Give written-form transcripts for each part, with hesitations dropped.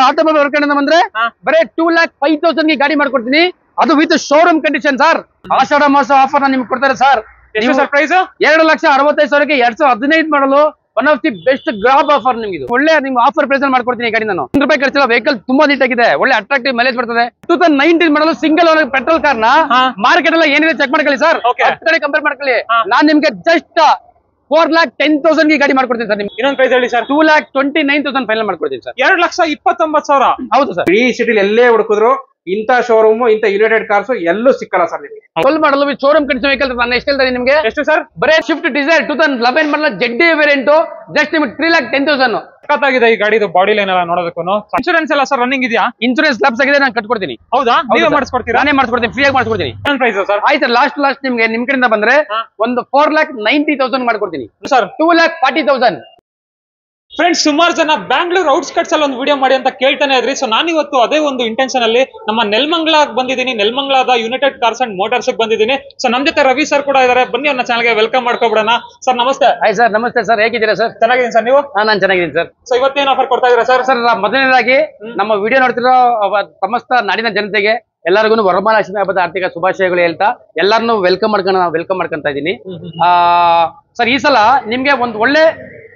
Automobile ಹೊರಗಡೆ ಬಂದ್ರೆ ಬರೀ 2,05,000 ಗೆ ಗಾಡಿ ಮಾಡ್ಕೊಡ್ತೀನಿ, ಅದು ವಿತ್ ಶೋರೂಮ್ ಕಂಡೀಷನ್ ಸರ್. ಆಷಾಢ ಮಾಸ ಆಫರ್ ನಿಮ್ಗೆ ಕೊಡ್ತಾರೆ ಸರ್. ಪ್ರೈಸ್ 2,65,000ಗೆ 2015 ಮಾಡಲು one of the best grab offer. ನಿಮ್ಗೆ ಒಳ್ಳೆ ನಿಮ್ಗೆ ಆಫರ್ ಪ್ರೈಸ್ ಅಲ್ಲಿ ಮಾಡ್ಕೊಡ್ತೀನಿ ಗಾಡಿ. ನಾನು ₹100 ಖರ್ಚಿಲ್ಲ, ವೆಹಿಕಲ್ ತುಂಬಾ ನೀಟ್ ಆಗಿದೆ, ಒಳ್ಳೆ ಅಟ್ರಾಕ್ಟಿವ್ ಮೈಲೇಜ್ ಬರ್ತದೆ. 2019 ಮಾಡಲು ಸಿಂಗಲ್ ಓನರ್ ಪೆಟ್ರೋಲ್ ಕಾರ್ ನ ಮಾರ್ಕೆಟ್ ಎಲ್ಲ ಏನಿದೆ ಚೆಕ್ ಮಾಡ್ಕೊಳ್ಳಿ ಸರ್, ಕಡೆ ಕಂಪೇರ್ ಮಾಡ್ಕೊಳ್ಳಿ. ನಾನ್ ನಿಮ್ಗೆ ಜಸ್ಟ್ 4,10,000 ಗೆ ಗಾಡಿ ಮಾಡ್ಕೊಡ್ತೀನಿ ಸರ್. ನಿಮ್ಗೆ ಇನ್ನೊಂದು ಪ್ರೈಸ್ ಹೇಳಿ ಸರ್. 2,29,000 ಫೈನಲ್ ಮಾಡ್ಕೊಡ್ತೀನಿ ಸರ್. 2,29,000. ಹೌದು ಸರ್. ಈ ಸಿಟಿಲಿ ಎಲ್ಲೇ ಹುಡುಕಿದ್ರು ಇಂತ ಶೋರೂಮ್ ಇಂತ ಯುನೈಟೆಡ್ ಕಾರ್ಸ್ ಎಲ್ಲೂ ಸಿಕ್ಕಲ್ಲ ಸರ್ ನಿಮಗೆ. 12 ಮಾಡಲು ಶೋರೂಮ್ ಕಂಡೀಷನ್ ವೆಹಿಕಲ್ ನಾನು ಎಷ್ಟು ಹೇಳ್ತೀನಿ ನಿಮಗೆ? ಎಷ್ಟು ಸರ್? ಬರೇ ಶಿಫ್ಟ್ ಡಿಸೈರ್ 2011 ಮಾಡಲ ಜೆಡ್ ವೇರಿಯಂಟ್ ಜಸ್ಟ್ ನಿಮಗೆ 3,10,000. ಸಖತ್ತಾಗಿದೆ ಈ ಗಾಡಿದು ಬಾಡಿ ಲೈನ್ ಎಲ್ಲ ನೋಡೋದಕ್ಕೂ. ಇನ್ಶೂರೆನ್ಸ್ ಎಲ್ಲ ಸರ್ ರನ್ನಿಂಗ್ ಇದೆಯಾ? ಇನ್ಶೂರೆನ್ಸ್ ಲ್ಯಾಪ್ಸ್ ಆಗಿದೆ, ನಾನು ಕಟ್ಕೊಡ್ತೀನಿ. ಹೌದಾ? ನೀವೇ ಮಾಡಿಸ್ಕೊಡ್ತೀರಾ? ನಾನೇ ಮಾಡಿಸ್ಕೊಡ್ತೀನಿ, ಫ್ರೀ ಆಗಿ ಮಾಡಿಸ್ಕೊಡ್ತೀನಿ. ಏನು ಪ್ರೈಸ್ ಸರ್? ಆಯ್ತು, ಲಾಸ್ಟ್ ನಿಮ್ಗೆ ನಿಮ್ ಕಡೆಯಿಂದ ಬಂದ್ರೆ ಒಂದು 4,90,000 ಮಾಡ್ಕೊಡ್ತೀನಿ ಸರ್. 2,40,000. ಫ್ರೆಂಡ್ಸ್, ಸುಮಾರು ಜನ ಬ್ಯಾಂಗ್ಳೂರ್ ಔಟ್ಸ್ಕಟ್ಸ್ ಅಲ್ಲಿ ಒಂದು ವಿಡಿಯೋ ಮಾಡಿ ಅಂತ ಕೇಳ್ತಾನೆ ಇದ್ರಿ. ಸೊ ನಾನು ಇವತ್ತು ಅದೇ ಒಂದು ಇಂಟೆನ್ಷನ್ ಅಲ್ಲಿ ನಮ್ಮ ನೆಲಮಂಗಲಕ್ಕೆ ಬಂದಿದ್ದೀನಿ. ನೆಲಮಂಗಲದ ಯುನೈಟೆಡ್ ಕಾರ್ಸ್ ಅಂಡ್ ಮೋಟಾರ್ಸ್ ಬಂದಿದ್ದೀನಿ. ಸೊ ನಮ್ ಜೊತೆ ರವಿ ಸರ್ ಕೂಡ ಇದಾರೆ. ಬನ್ನಿ ನನ್ನ ಚಾನಲ್ಗೆ ವೆಲ್ಕಮ್ ಮಾಡ್ಕೊಬಿಡೋಣ. ಸರ್ ನಮಸ್ತೆ. ಹಾಯ್ ಸರ್, ನಮಸ್ತೆ ಸರ್, ಹೇಗಿದ್ದೀರಾ ಸರ್? ಚೆನ್ನಾಗಿದ್ದೀನಿ ಸರ್, ನೀವು? ನಾನು ಚೆನ್ನಾಗಿದ್ದೀನಿ ಸರ್. ಸೊ ಇವತ್ತೇನು ಆಫರ್ ಕೊಡ್ತಾ ಇದ್ದೀರಾ ಸರ್? ಸರ್, ಮೊದಲನೇದಾಗಿ ನಮ್ಮ ವಿಡಿಯೋ ನೋಡ್ತಿರೋ ಸಮಸ್ತ ನಾಡಿನ ಜನತೆಗೆ ಎಲ್ಲರಿಗೂ ವರಮಹಾಲಕ್ಷ್ಮಿ ಹಬ್ಬದ ಆರ್ಥಿಕ ಶುಭಾಶಯಗಳು ಹೇಳ್ತಾ ಎಲ್ಲರನ್ನೂ ವೆಲ್ಕಮ್ ಮಾಡ್ಕೊಂತ ಇದ್ದೀನಿ. ಸರ್, ಈ ಸಲ ನಿಮ್ಗೆ ಒಂದು ಒಳ್ಳೆ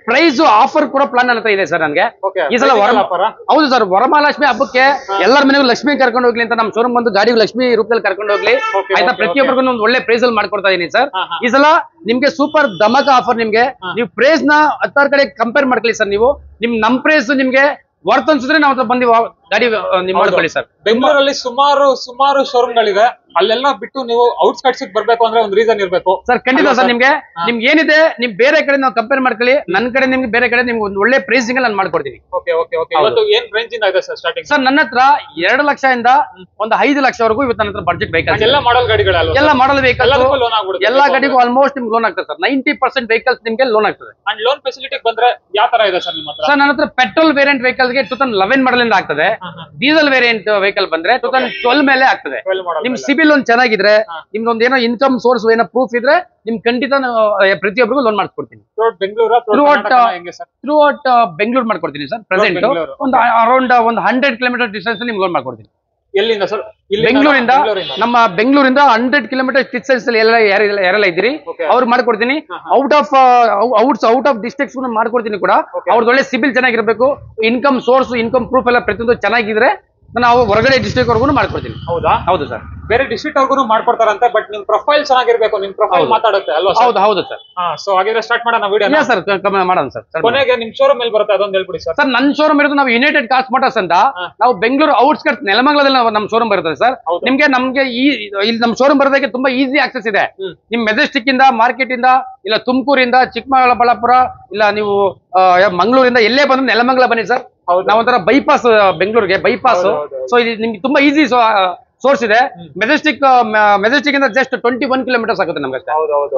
ಪ್ರೈಸ್ ಆಫರ್ ಕೂಡ ಪ್ಲಾನ್ ನನ್ನ ಹತ್ರ ಇದೆ ಸರ್. ನನಗೆ ಈ ಸಲ ಹೌದು ಸರ್, ವರಮಹಾಲಕ್ಷ್ಮಿ ಹಬ್ಬಕ್ಕೆ ಎಲ್ಲರ ಮನೆಗೂ ಲಕ್ಷ್ಮಿ ಕರ್ಕೊಂಡು ಹೋಗ್ಲಿ ಅಂತ ನಮ್ಮ ಶೋರೂಮ್ ಬಂದು ಗಾಡಿ ಲಕ್ಷ್ಮಿ ರೂಪದಲ್ಲಿ ಕರ್ಕೊಂಡು ಹೋಗ್ಲಿ ಆಯ್ತಾ. ಪ್ರತಿಯೊಬ್ಬರಿಗೂ ಒಂದು ಒಳ್ಳೆ ಪ್ರೈಸ್ ಅಲ್ಲಿ ಮಾಡ್ಕೊಡ್ತಾ ಇದೀನಿ ಸರ್. ಈ ಸಲ ನಿಮ್ಗೆ ಸೂಪರ್ ಧಮಾಕ ಆಫರ್. ನಿಮ್ಗೆ ನೀವು ಪ್ರೈಸ್ ನ 10 ಕಡೆ ಕಂಪೇರ್ ಮಾಡ್ಕೊಳ್ಳಿ ಸರ್. ನೀವು ನಮ್ ಪ್ರೈಸ್ ನಿಮ್ಗೆ ವರ್ತ್ ಅನ್ಸಿದ್ರೆ ನಾವು ಬಂದು ಗಾಡಿ ನೀವು ಮಾಡ್ಕೊಳ್ಳಿ ಸರ್. ಬೆಂಗಳೂರಲ್ಲಿ ಸುಮಾರು ಶೋರೂಮ್ಗಳಿದೆ. ಅಲ್ಲೆಲ್ಲ ಬಿಟ್ಟು ನೀವು ಔಟ್ಸ್ಕಟ್ಸ್ ಬರ್ಬೇಕು ಅಂದ್ರೆ ಒಂದು ರೀಸನ್ ಇರ್ಬೇಕು ಸರ್. ಖಂಡಿತ ಸರ್. ನಿಮ್ಗೆ ಏನಿದೆ ನಿಮ್ ಬೇರೆ ಕಡೆ ನಾವು ಕಂಪೇರ್ ಮಾಡ್ಕೊಳ್ಳಿ. ನನ್ನ ಕಡೆ ನಿಮ್ಗೆ ಬೇರೆ ಕಡೆ ನಿಮ್ಗೆ ಒಂದು ಒಳ್ಳೆ ಪ್ರೈಸಿಂಗ್ ನಾನು ಮಾಡ್ಕೊಡ್ತೀನಿ. ಏನ್ ರೇಂಜ್ ಇಂದ ಇದೆ ಸರ್ ಸ್ಟಾರ್ಟಿಂಗ್? ಸರ್, ನನ್ನ ಹತ್ರ 2 ಲಕ್ಷದಿಂದ ಒಂದು 5 ಲಕ್ಷವರೆಗೂ ಇವತ್ತು ನನ್ನ ಹತ್ರ ಬಡ್ಜೆಟ್ ವೆಹಿಕಲ್ಸ್, ಎಲ್ಲ ಮಾಡಲ್ ಗಾಡಿಗಳು, ಎಲ್ಲ ಮಾಡಲ್ ವೆಹಿಕಲ್ ಎಲ್ಲ ಗಾಡಿಗೂ ಆಲ್ಮೋಸ್ಟ್ ನಿಮ್ಗೆ ಲೋನ್ ಆಗ್ತದೆ ಸರ್. 90% ವೆಹಿಕಲ್ಸ್ ನಿಮ್ಗೆ ಲೋನ್ ಆಗ್ತದೆ. ಅಂಡ್ ಲೋನ್ ಫೆಸಿಲಿಟಿ ಬಂದ್ರೆ ಯಾವ ತರ ಇದೆ ಸರ್ ನಿಮ್ಮ ಹತ್ರ? ಸರ್, ನನ್ನ ಹತ್ರ ಪೆಟ್ರೋಲ್ ವೇರಿಯಂಟ್ ವೆಹಿಕಲ್ ಗೆ 2011 ಮಾಡಲ್ ಇಂದ ಆಗ್ತದೆ. ಡೀಸೆಲ್ ವೇರಿಯಂಟ್ ವೆಹಿಕಲ್ ಬಂದ್ರೆ 2012 ಮೇಲೆ ಆಗ್ತದೆ. ನಿಮ್ ಸಿಬಿಲ್ ಒಂದು ಚೆನ್ನಾಗಿದ್ರೆ, ನಿಮ್ದೊಂದು ಏನೋ ಇನ್ಕಮ್ ಸೋರ್ಸ್ ಏನೋ ಪ್ರೂಫ್ ಇದ್ರೆ ನಿಮ್ ಖಂಡಿತ ಪ್ರತಿಯೊಬ್ಬರಿಗೂ ಲೋನ್ ಮಾಡಿಸ್ಕೊಡ್ತೀನಿ. ಥ್ರೂ ಔಟ್ ಬೆಂಗಳೂರು ಮಾಡ್ಕೊಡ್ತೀನಿ ಸರ್. ಪ್ರೆಸೆಂಟ್ ಒಂದು ಅರೌಂಡ್ 100 ಕಿಲೋಮೀಟರ್ ಡಿಸ್ಟೆನ್ಸ್ ನಿಮ್ಗೆ ಲೋನ್ ಮಾಡ್ಕೊಡ್ತೀನಿ. ಎಲ್ಲಿಂದ ಸರ್? ಬೆಂಗಳೂರಿಂದ, ನಮ್ಮ ಬೆಂಗಳೂರಿಂದ 100 ಕಿಲೋಮೀಟರ್ ಡಿಸ್ಟೆನ್ಸ್ ಯಾರೆಲ್ಲ ಇದ್ದೀರಿ ಅವ್ರು ಮಾಡ್ಕೊಡ್ತೀನಿ. ಔಟ್ ಆಫ್ ಡಿಸ್ಟ್ರಿಕ್ಟ್ಸ್ ಮಾಡ್ಕೊಡ್ತೀನಿ ಕೂಡ. ಅವ್ರದ್ದು ಒಳ್ಳೆ ಸಿಬಿಲ್ ಚೆನ್ನಾಗಿರ್ಬೇಕು, ಇನ್ಕಮ್ ಸೋರ್ಸ್ ಇನ್ಕಮ್ ಪ್ರೂಫ್ ಎಲ್ಲ ಪ್ರತಿಯೊಂದು ಚೆನ್ನಾಗಿದ್ರೆ ನಾವು ಹೊರಗಡೆ ಡಿಸ್ಟ್ರಿಕ್ಟ್ ವರ್ಗು ಮಾಡ್ಕೊಡ್ತೀನಿ. ಹೌದಾ? ಹೌದು ಸರ್. ಬೇರೆ ಡಿಸ್ಟ್ರಿಕ್ಟ್ ಅವ್ರಿಗೂ ಮಾಡ್ಕೊಡ್ತಾರಂತೆ, ಬಟ್ ನಿಮ್ ಪ್ರೊಫೈಲ್ ಚೆನ್ನಾಗಿರ್ಬೇಕು, ನಿಮ್ ಪ್ರೊಫೈಲ್ ಮಾತಾಡುತ್ತೆ ಅಲ್ವಾ? ಹೌದು ಸರ್. ಸೊ ಹಾಗಿದ್ರೆ ಸ್ಟಾರ್ಟ್ ಮಾಡೋಣ ವಿಡಿಯೋ ಸರ್. ಮಾಡೋಣ ಸರ್. ಕೊನೆಗೆ ನಿಮ್ ಶೋರೂಮ್ ಎಲ್ಲಿ ಬರುತ್ತೆ ಅದೊಂದು ಹೇಳ್ಬಿಡಿ ಸರ್. ಸರ್, ನನ್ನ ಶೋರೂಮ್ ಇರೋದು ನಾವು ಯುನೈಟೆಡ್ ಕಾರ್ಸ್ ಮೋಟಾರ್ಸ್ ಅಂತ, ನಾವು ಬೆಂಗಳೂರು ಔಟ್ಸ್ಕಟ್ಸ್ ನೆಲಮಂಗಲದಲ್ಲಿ ನಮ್ಮ ಶೋರೂಮ್ ಬರುತ್ತೆ ಸರ್. ನಮ್ಗೆ ಇಲ್ಲಿ ನಮ್ಮ ಶೋರೂಮ್ ಬರೋದಕ್ಕೆ ತುಂಬಾ ಈಸಿ ಆಕ್ಸೆಸ್ ಇದೆ. ನಿಮ್ ಮೆಜೆಸ್ಟಿಕ್ ಇಂದ, ಮಾರ್ಕೆಟ್ ಇಂದ, ಇಲ್ಲ ತುಮಕೂರಿಂದ, ಚಿಕ್ಕಬಳ್ಳಾಪುರ, ಇಲ್ಲ ನೀವು ಮಂಗಳೂರಿಂದ ಎಲ್ಲೇ ಬಂದ್ರೆ ನೆಲಮಂಗಲ ಬನ್ನಿ ಸರ್. ನಾವೊಂಥರ ಬೈಪಾಸ್ ಬೆಂಗಳೂರಿಗೆ ಬೈಪಾಸ್. ಸೊ ಇದು ನಿಮ್ಗೆ ತುಂಬಾ ಈಸಿ ಸೋರ್ಸ್ ಇದೆ. ಮೆಜೆಸ್ಟಿಕ್ ಇಂದ ಜಸ್ಟ್ 21 ಕಿಲೋಮೀಟರ್ಸ್ ಆಗುತ್ತೆ ನಮ್ಗೆ.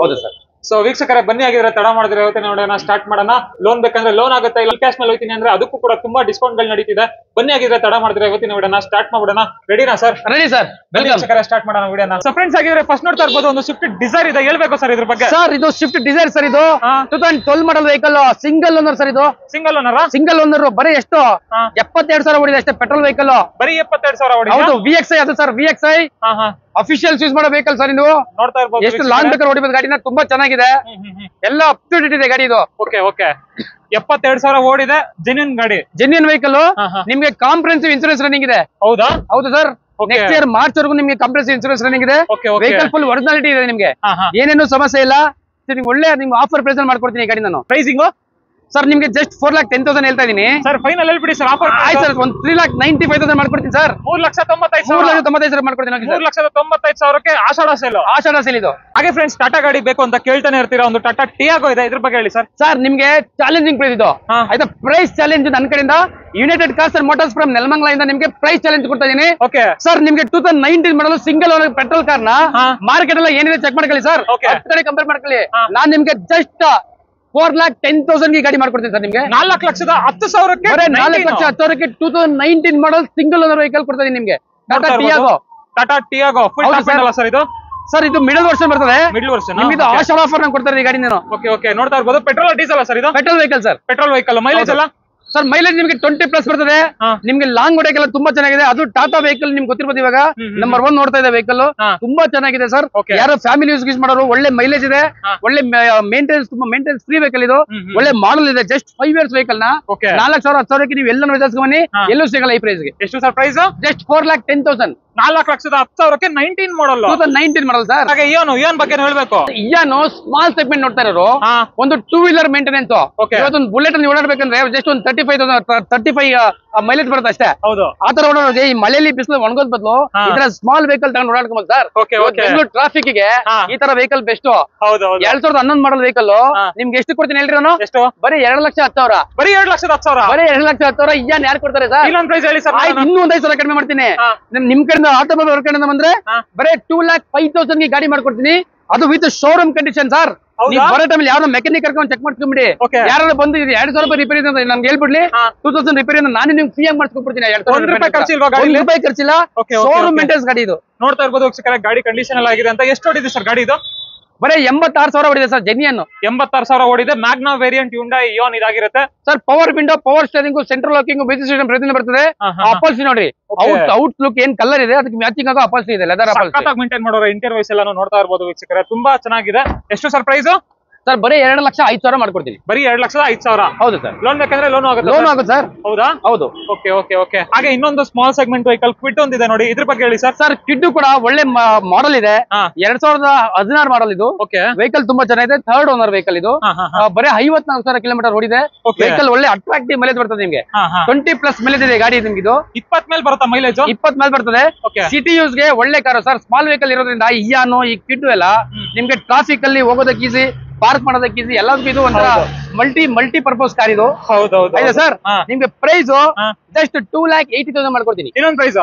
ಹೌದು ಸರ್. ಸೊ ವೀಕ್ಷಕರೇ, ಬನ್ನಿ ಆಗಿದ್ರೆ ತಡ ಮಾಡಿದ್ರೆ ಇವತ್ತಿನ ನೋಡೋಣ, ಸ್ಟಾರ್ಟ್ ಮಾಡೋಣ. ಲೋನ್ ಬೇಕಂದ್ರೆ ಲೋನ್ ಆಗುತ್ತೆ, ಇಲ್ಲ ಕ್ಯಾಶ್ ಮೇಲೆ ಹೋಗ್ತೀನಿ ಅಂದ್ರೆ ಅದಕ್ಕೂ ಕೂಡ ತುಂಬಾ ಡಿಸ್ಕೌಂಟ್ ಗಳು ನಡೀತಿದೆ. ಬನ್ನಿ ಆಗಿದ್ರೆ ತಡ ಮಾಡಿದ್ರೆ ಇವತ್ತಿನ ನೋಡೋಣ, ಸ್ಟಾರ್ಟ್ ಮಾಡ್ಬಿಡೋಣ. ರೆಡಿನಾ ಸರ್? Ready sir. ವೀಕ್ಷಕರೇ, ಸ್ಟಾರ್ಟ್ ಮಾಡೋಣ ವಿಡಿಯೋನ. ಸೊ ಫ್ರೆಂಡ್ಸ್, ಆಗಿದ್ರೆ ಫಸ್ಟ್ ನೋಡ್ತಾ ಇರ್ಬೋದು ಒಂದು ಸ್ವಿಫ್ಟ್ ಡಿಸೈರ್ ಇದೆ. ಹೇಳ್ಬೇಕು ಸರ್ ಇದ್ರ ಬಗ್ಗೆ? ಸರ್, ಇದು ಸ್ವಿಫ್ಟ್ ಡಿಸೈರ್ ಸರ್. ಇದು 2012 model vehicle, single owner sir. ಇದು ಸಿಂಗಲ್ ಓನರ್. ಬರೀ ಎಷ್ಟು 72,000 ಓಡಿದೆ ಅಷ್ಟೇ. ಪೆಟ್ರೋಲ್ ವೆಹಿಕಲ್ ಬರೀ 72,000 ಓಡಿದೆ. ಹೌದು. VXI ಅದು ಸರ್. VXI ಅಫಿಷಿಯಲ್ಸ್ ಯೂಸ್ ಮಾಡೋ ವೆಹಿಕಲ್ ಸರ್. ನೀವು ನೋಡ್ತಾ ಇರ್ಬೋದು ಎಷ್ಟು ಲಾಂಗ್ ಬೇಕಾದ್ರೆ ಹೊಡಿಬೋದು ಗಾಡಿನ. ತುಂಬಾ ಚೆನ್ನಾಗಿದೆ, ಎಲ್ಲ ಅಪ್ ಟು ಡೇಟ್ ಇದೆ ಗಾಡಿ ಇದು. ಓಕೆ 72,000 ಓಡಿದೆ. ಜೆನ್ಯೂನ್ ಗಾಡಿ, ಜೆನ್ಯೂನ್ ವೆಹಿಕಲ್. ನಿಮ್ಗೆ ಕಾಂಪ್ರಿಹೆನ್ಸಿವ್ ಇನ್ಸೂರೆನ್ಸ್ ರನ್ನಿಂಗ್ ಇದೆ. ಹೌದಾ? ಹೌದು ಸರ್. ನೆಕ್ಸ್ಟ್ ಇಯರ್ ಮಾರ್ಚ್ ವರೆಗೂ ನಿಮ್ಗೆ ಕಾಂಪ್ರಿಹೆನ್ಸಿವ್ ಇನ್ಸೂರೆನ್ಸ್ ರನ್ನಿಂಗ್ ಇದೆ. ವೆಹಿಕಲ್ ಫುಲ್ ಒರಿಜಿನಾಲಿಟಿ ಇದೆ. ನಿಮ್ಗೆ ಏನೇನು ಸಮಸ್ಯೆ ಇಲ್ಲ. ಒಳ್ಳೆ ನಿಮ್ಗೆ ಆಫರ್ ಪ್ರೈಸ್ ಅಲ್ಲಿ ಮಾಡ್ಕೊಡ್ತೀನಿ ಗಾಡಿ ನಾನು. ಪ್ರೈಸಿಂಗ್ ಸರ್, ನಿಮ್ಗೆ ಜಸ್ಟ್ 4,10,000 ಹೇಳ್ತಾ ಇದೀನಿ ಸರ್. ಫೈನಲ್ ಹೇಳ್ಬಿಡಿ ಸರ್. ಆಫರ್ ಆಯ್ತು ಸರ್. ಒಂದು 3,95,000 ಮಾಡ್ಕೊಡ್ತೀನಿ ಸರ್. 3,95,000 ಮಾಡ್ಕೊಡ್ತೀನಿ. 3,95,000ಕ್ಕೆ ಆಷಾಢ ಸೇಲ್ ಇದು. ಹಾಗೆ ಫ್ರೆಂಡ್ಸ್, ಟಾಟಾ ಗಾಡಿ ಬೇಕು ಅಂತ ಕೇಳ್ತಾನೆ ಇರ್ತೀರಾ. ಒಂದು ಟಾಟಾ ಟಿಯಾಗೋ ಇದೆ, ಇದ್ರ ಬಗ್ಗೆ ಹೇಳಿ ಸರ್. ಸರ್, ನಿಮ್ಗೆ ಚಾಲೆಂಜಿಂಗ್ ಪ್ರೈಸ್ ಇದು ಆಯ್ತಾ. ಪ್ರೈಸ್ ಚಾಲೆಂಜ್ ನನ್ನ ಕಡೆಯಿಂದ United cars and motors from Nelamangala ಇಂದ ನಿಮ್ಗೆ ಪ್ರೈಸ್ ಚಾಲೆಂಜ್ ಕೊಡ್ತಾ ಇದೀನಿ. ಸರ್, ನಿಮ್ಗೆ 2019 ಮಾಡಲು ಸಿಂಗಲ್ ಓನರ್ ಪೆಟ್ರೋಲ್ ಕಾರ್ ನ ಮಾರ್ಕೆಟ್ ಎಲ್ಲ ಏನಿದೆ ಚೆಕ್ ಮಾಡ್ಕೊಳ್ಳಿ ಸರ್. ಕಡೆ ಕಂಪೇರ್ ಮಾಡ್ಕೊಳ್ಳಿ. ನಾನ್ ನಿಮ್ಗೆ ಜಸ್ಟ್ 4,10,000 ಗೆ ಗಾಡಿ ಮಾಡ್ಕೊಡ್ತೀನಿ ಸರ್. ನಿಮ್ಗೆ 4,10,000ಕ್ಕೆ 4,10,000ಕ್ಕೆ 2019 ಮಾಡಲ್ ಸಿಂಗಲ್ ಓನರ್ ವೆಹಿಕಲ್ ಕೊಡ್ತಾ ಇದೀನಿ ನಿಮ್ಗೆ. Tata Tiago full top end ಅಲ್ಲ ಸರ್ ಇದು? ಸರ್, ಇದು ಮಿಡಲ್ ವರ್ಷನ್ ಬರ್ತದೆ. Middle version. ನಿಮ್ಗೆ ಆಷಾಢ ಆಫರ್ ನಾನು ಕೊಡ್ತಾ ಇದ್ದೀನಿ ಗಾಡಿ ನಾನು. ಓಕೆ ನೋಡ್ತಾ ಇರ್ಬೋದು. ಪೆಟ್ರೋಲ್ ಡೀಸೆಲ್ ಸರ್ ಇದು? Petrol vehicle sir. Petrol vehicle. Mileage ಎಲ್ಲ ಸರ್ ಮೈಲೇಜ್ ನಿಮಗೆ 20+ ಬರ್ತದೆ. ನಿಮ್ಗೆ ಲಾಂಗ್ ಹೊಡೆಗೆಲ್ಲ ತುಂಬಾ ಚೆನ್ನಾಗಿದೆ. ಅದು ಟಾಟಾ ವೆಹಿಕಲ್ ನಿಮ್ಗೆ ಗೊತ್ತಿರ್ಬೋದು ಇವಾಗ ನಂಬರ್ 1 ನೋಡ್ತಾ ಇದೆ ವೆಹಿಕಲ್ ತುಂಬಾ ಚೆನ್ನಾಗಿದೆ ಸರ್. ಯಾರೋ ಫ್ಯಾಮಿಲಿ ಯೂಸ್ ಮಾಡೋರು ಒಳ್ಳೆ ಮೈಲೇಜ್ ಇದೆ, ಒಳ್ಳೆ ಮೇಂಟೆನೆನ್ಸ್ ತುಂಬಾ ಮೇಂಟೆನೆನ್ಸ್ ಫ್ರೀ ವೆಹಿಕಲ್ ಇದು. ಒಳ್ಳೆ ಮಾಡಲ್ ಇದೆ, ಜಸ್ಟ್ 5 years ವೆಹಿಕಲ್ ನ 4,000 10,000ಕ್ಕೆ ನೀವು ಎಲ್ಲ ವಿಚಾರಿಸ್ಕೊಂಬನ್ನಿ, ಎಲ್ಲೂ ಸಿಗಲ್ಲ ಈ ಪ್ರೈಸ್ ಗೆ. ಎಷ್ಟು ಸರ್ ಪ್ರೈಸ್? ಜಸ್ಟ್ 4,10,000. 4,10,000ಕ್ಕೆ 19 ಮಾಡಲ್ 2019 ಮಾಡಲ್ ಸರ್. ಹಾಗೆ ಇಯಾನ್ ಬಗ್ಗೆ ಹೇಳ್ಬೇಕು. ಇಯಾನು ಸ್ಮಾಲ್ ಸೆಗ್ಮೆಂಟ್ ನೋಡ್ತಾ ಇರೋರು, ಒಂದು 2 wheeler ಮೇಂಟೆನೆನ್ಸ್. ಇವತ್ತೊಂದು ಬುಲೆಟ್ ಅನ್ನು ಓಡಾಡ್ಬೇಕಂದ್ರೆ ಜಸ್ಟ್ ಒಂದು 35 ಮೈಲೇಜ್ ಬರುತ್ತೆ ಅಷ್ಟೇ. ಆತರ ಓಡಾಡೋದು ಈ ಮಳೆಯಲ್ಲಿ ಬಿಸಿಲು ಒಣಗೋದ್ ಬದಲು ಈ ತರ ಸ್ಮಾಲ್ ವೆಹಿಕಲ್ ತಗೊಂಡು ಓಡಾಡ್ಕೊಬೋದು ಸರ್. ಬೆಂಗಳೂರು ಟ್ರಾಫಿಕ್ ಗೆ ಈ ತರ ವೆಹಿಕಲ್ ಬೆಸ್ಟ್. 2011 ಮಾಡಲ್ ವೆಹಿಕಲ್ ನಿಮ್ಗೆ ಎಷ್ಟು ಕೊಡ್ತೀನಿ ಹೇಳ್ರಿ ನಾನು? ಎಷ್ಟು? ಬರೀ 2,10,000. ಬರೀ 2,10,000. ಬರೀ 2,10,000 ಇಯಾನ್ ಯಾರು ಕೊಡ್ತಾರೆ ಸರ್? ಇನ್ನೊಂದು ಪ್ರೈಸ್ ಹೇಳಿ ಸರ್. ಇನ್ನೂ 5,000 ಕಡಿಮೆ ಮಾಡ್ತೀನಿ. ನಿಮ್ ಕಡೆಯಿಂದ ಆಟೋಮೊಬೈಲ್ ಕಡೆಯಿಂದ ಬಂದ್ರೆ ಬರೀ 2,05,000 ಗೆ ಗಾಡಿ ಮಾಡ್ಕೊಡ್ತೀನಿ. ಅದು ವಿತ್ ಶೋರೂಮ್ ಕಂಡೀಷನ್ ಸರ್. ನೀವು ಬರೋ ಟೈಮಲ್ಲಿ ಯಾರೋ ಮೆಕ್ಯಾನಿಕ್ ಕರ್ಕೊಂಡು ಚೆಕ್ ಮಾಡ್ಕೊಂಡ್ಬಿಡಿ. ಯಾರು ಬಂದು 2,000 ರೂಪಾಯಿ ರಿಪೇರಿ ನಮ್ಗೆ ಹೇಳ್ಬಿಡ್ಲಿ, 2,000 ರಿಪೇರಿ ನಾನು ನಿಮ್ಗೆ ಫ್ರೀ ಆಗಿ ಮಾಡ್ಸ್ಕೊಡ್ತೀನಿ. 1 ರೂಪಾಯಿ ಖರ್ಚಿಲ್ಲ. ಶೋರೂಮ್ ಮೇಂಟೆನೆನ್ಸ್ ಗಾಡಿ ಇದು. ನೋಡ್ತಾ ಇರ್ಬೋದು ಗಾಡಿ ಕಂಡೀಷನ್ ಎಲ್ಲ ಆಗಿದೆ ಅಂತ. ಎಷ್ಟು ಹೊಡಿದೆ ಸರ್ ಗಾಡಿ ಇದು? ಬರೀ 86,000 ಹೊಡಿದೆ ಸರ್. ಜೆನ್ಯನ್ 86,000 ಓಡಿದೆ. ಮ್ಯಾಗ್ನಾ ವೇರಿಯಂಟ್ ಹ್ಯುಂಡೈ ಇಯಾನ್ ಇದಾಗಿರುತ್ತೆ sir. Power window, power steering, central locking, music system ಪ್ರತಿಯೊಂದು ಬರ್ತದೆ. ಅಪಲ್ಸಿ ನೋಡ್ರಿ, ಔಟ್ ಲುಕ್ ಏನ್ ಕಲರ್ ಇದೆ ಅದಕ್ಕೆ ಮ್ಯಾಚಿಂಗ್ ಆಗೋ ಅಪಲ್ಸಿ ಇದೆ, ಲೆದರ್ ಅಪಲ್ಸಿ. ಮೇಂಟೈನ್ ಮಾಡೋರು ಇಂಟೀರಿಯರ್ ವೈಸ್ ಎಲ್ಲ ನೋಡ್ತಾ ಇರ್ಬೋದು ವೀಕ್ಷಕರೇ, ತುಂಬಾ ಚೆನ್ನಾಗಿದೆ. ಎಷ್ಟು ಸರ್ ಪ್ರೈಸ್? ಸರ್ ಬರೀ 2,05,000 ಮಾಡ್ಕೊಡ್ತೀನಿ. ಬರೀ 2,05,000. ಹೌದು ಸರ್. ಲೋನ್ ಬೇಕಂದ್ರೆ ಲೋನ್ ಆಗುತ್ತೆ. ಲೋನ್ ಆಗುತ್ತೆ ಸರ್. ಹೌದಾ? ಹೌದು. Okay okay okay. ಹಾಗೆ ಇನ್ನೊಂದು ಸ್ಮಾಲ್ ಸೆಗ್ಮೆಂಟ್ ವೆಹಿಕಲ್ ಕ್ವಿಡ್ ಒಂದಿದೆ ನೋಡಿ, ಇದ್ರ ಬಗ್ಗೆ ಹೇಳಿ ಸರ್. ಸರ್ ಕ್ವಿಡ್ ಕೂಡ ಒಳ್ಳೆ ಮಾಡೆಲ್ ಇದೆ. 2016 ಮಾಡಲ್ ಇದು. ವೆಹಿಕಲ್ ತುಂಬಾ ಚೆನ್ನಾಗಿದೆ. 3rd ಓನರ್ ವೆಹಿಕಲ್ ಇದು. ಬರೀ 54,000 ಕಿಲೋಮೀಟರ್ ಓಡಿದೆ. ವೆಹಿಕಲ್ ಒಳ್ಳೆ ಅಟ್ರಾಕ್ಟಿವ್ ಮೈಲೇಜ್ ಬರ್ತದೆ ನಿಮ್ಗೆ. 20+ ಮೈಲೇಜ್ ಇದೆ ಗಾಡಿ ನಿಮ್ಗೆ. ಇದು 20 ಮೇಲೆ ಬರುತ್ತಾ ಮೈಲೇಜ್? 20 ಮೇಲೆ ಬರ್ತದೆ. ಸಿಟಿ ಯೂಸ್ ಗೆ ಒಳ್ಳೆ ಕಾರು ಸರ್. ಸ್ಮಾಲ್ ವೆಹಿಕಲ್ ಇರೋದ್ರಿಂದ ಇಯಾನು ಈ ಕ್ವಿಡ್ ಎಲ್ಲ ನಿಮ್ಗೆ ಟ್ರಾಫಿಕ್ ಅಲ್ಲಿ ಹೋಗೋದಕ್ಕೆ ಈಸಿ, ಪಾರ್ಕ್ ಮಾಡೋದಕ್ಕೆ ಈಸಿ, ಎಲ್ಲದಕ್ಕೂ ಇದು ಒಂಥರ ಮಲ್ಟಿ ಪರ್ಪಸ್ ಕಾರ್ ಇದು. ಹೌದಾ ಸರ್? ನಿಮ್ಗೆ ಪ್ರೈಸ್ ಜಸ್ಟ್ 2,80,000 ಮಾಡ್ಕೊಡ್ತೀನಿ. ಇನ್ನೊಂದು ಪ್ರೈಸ್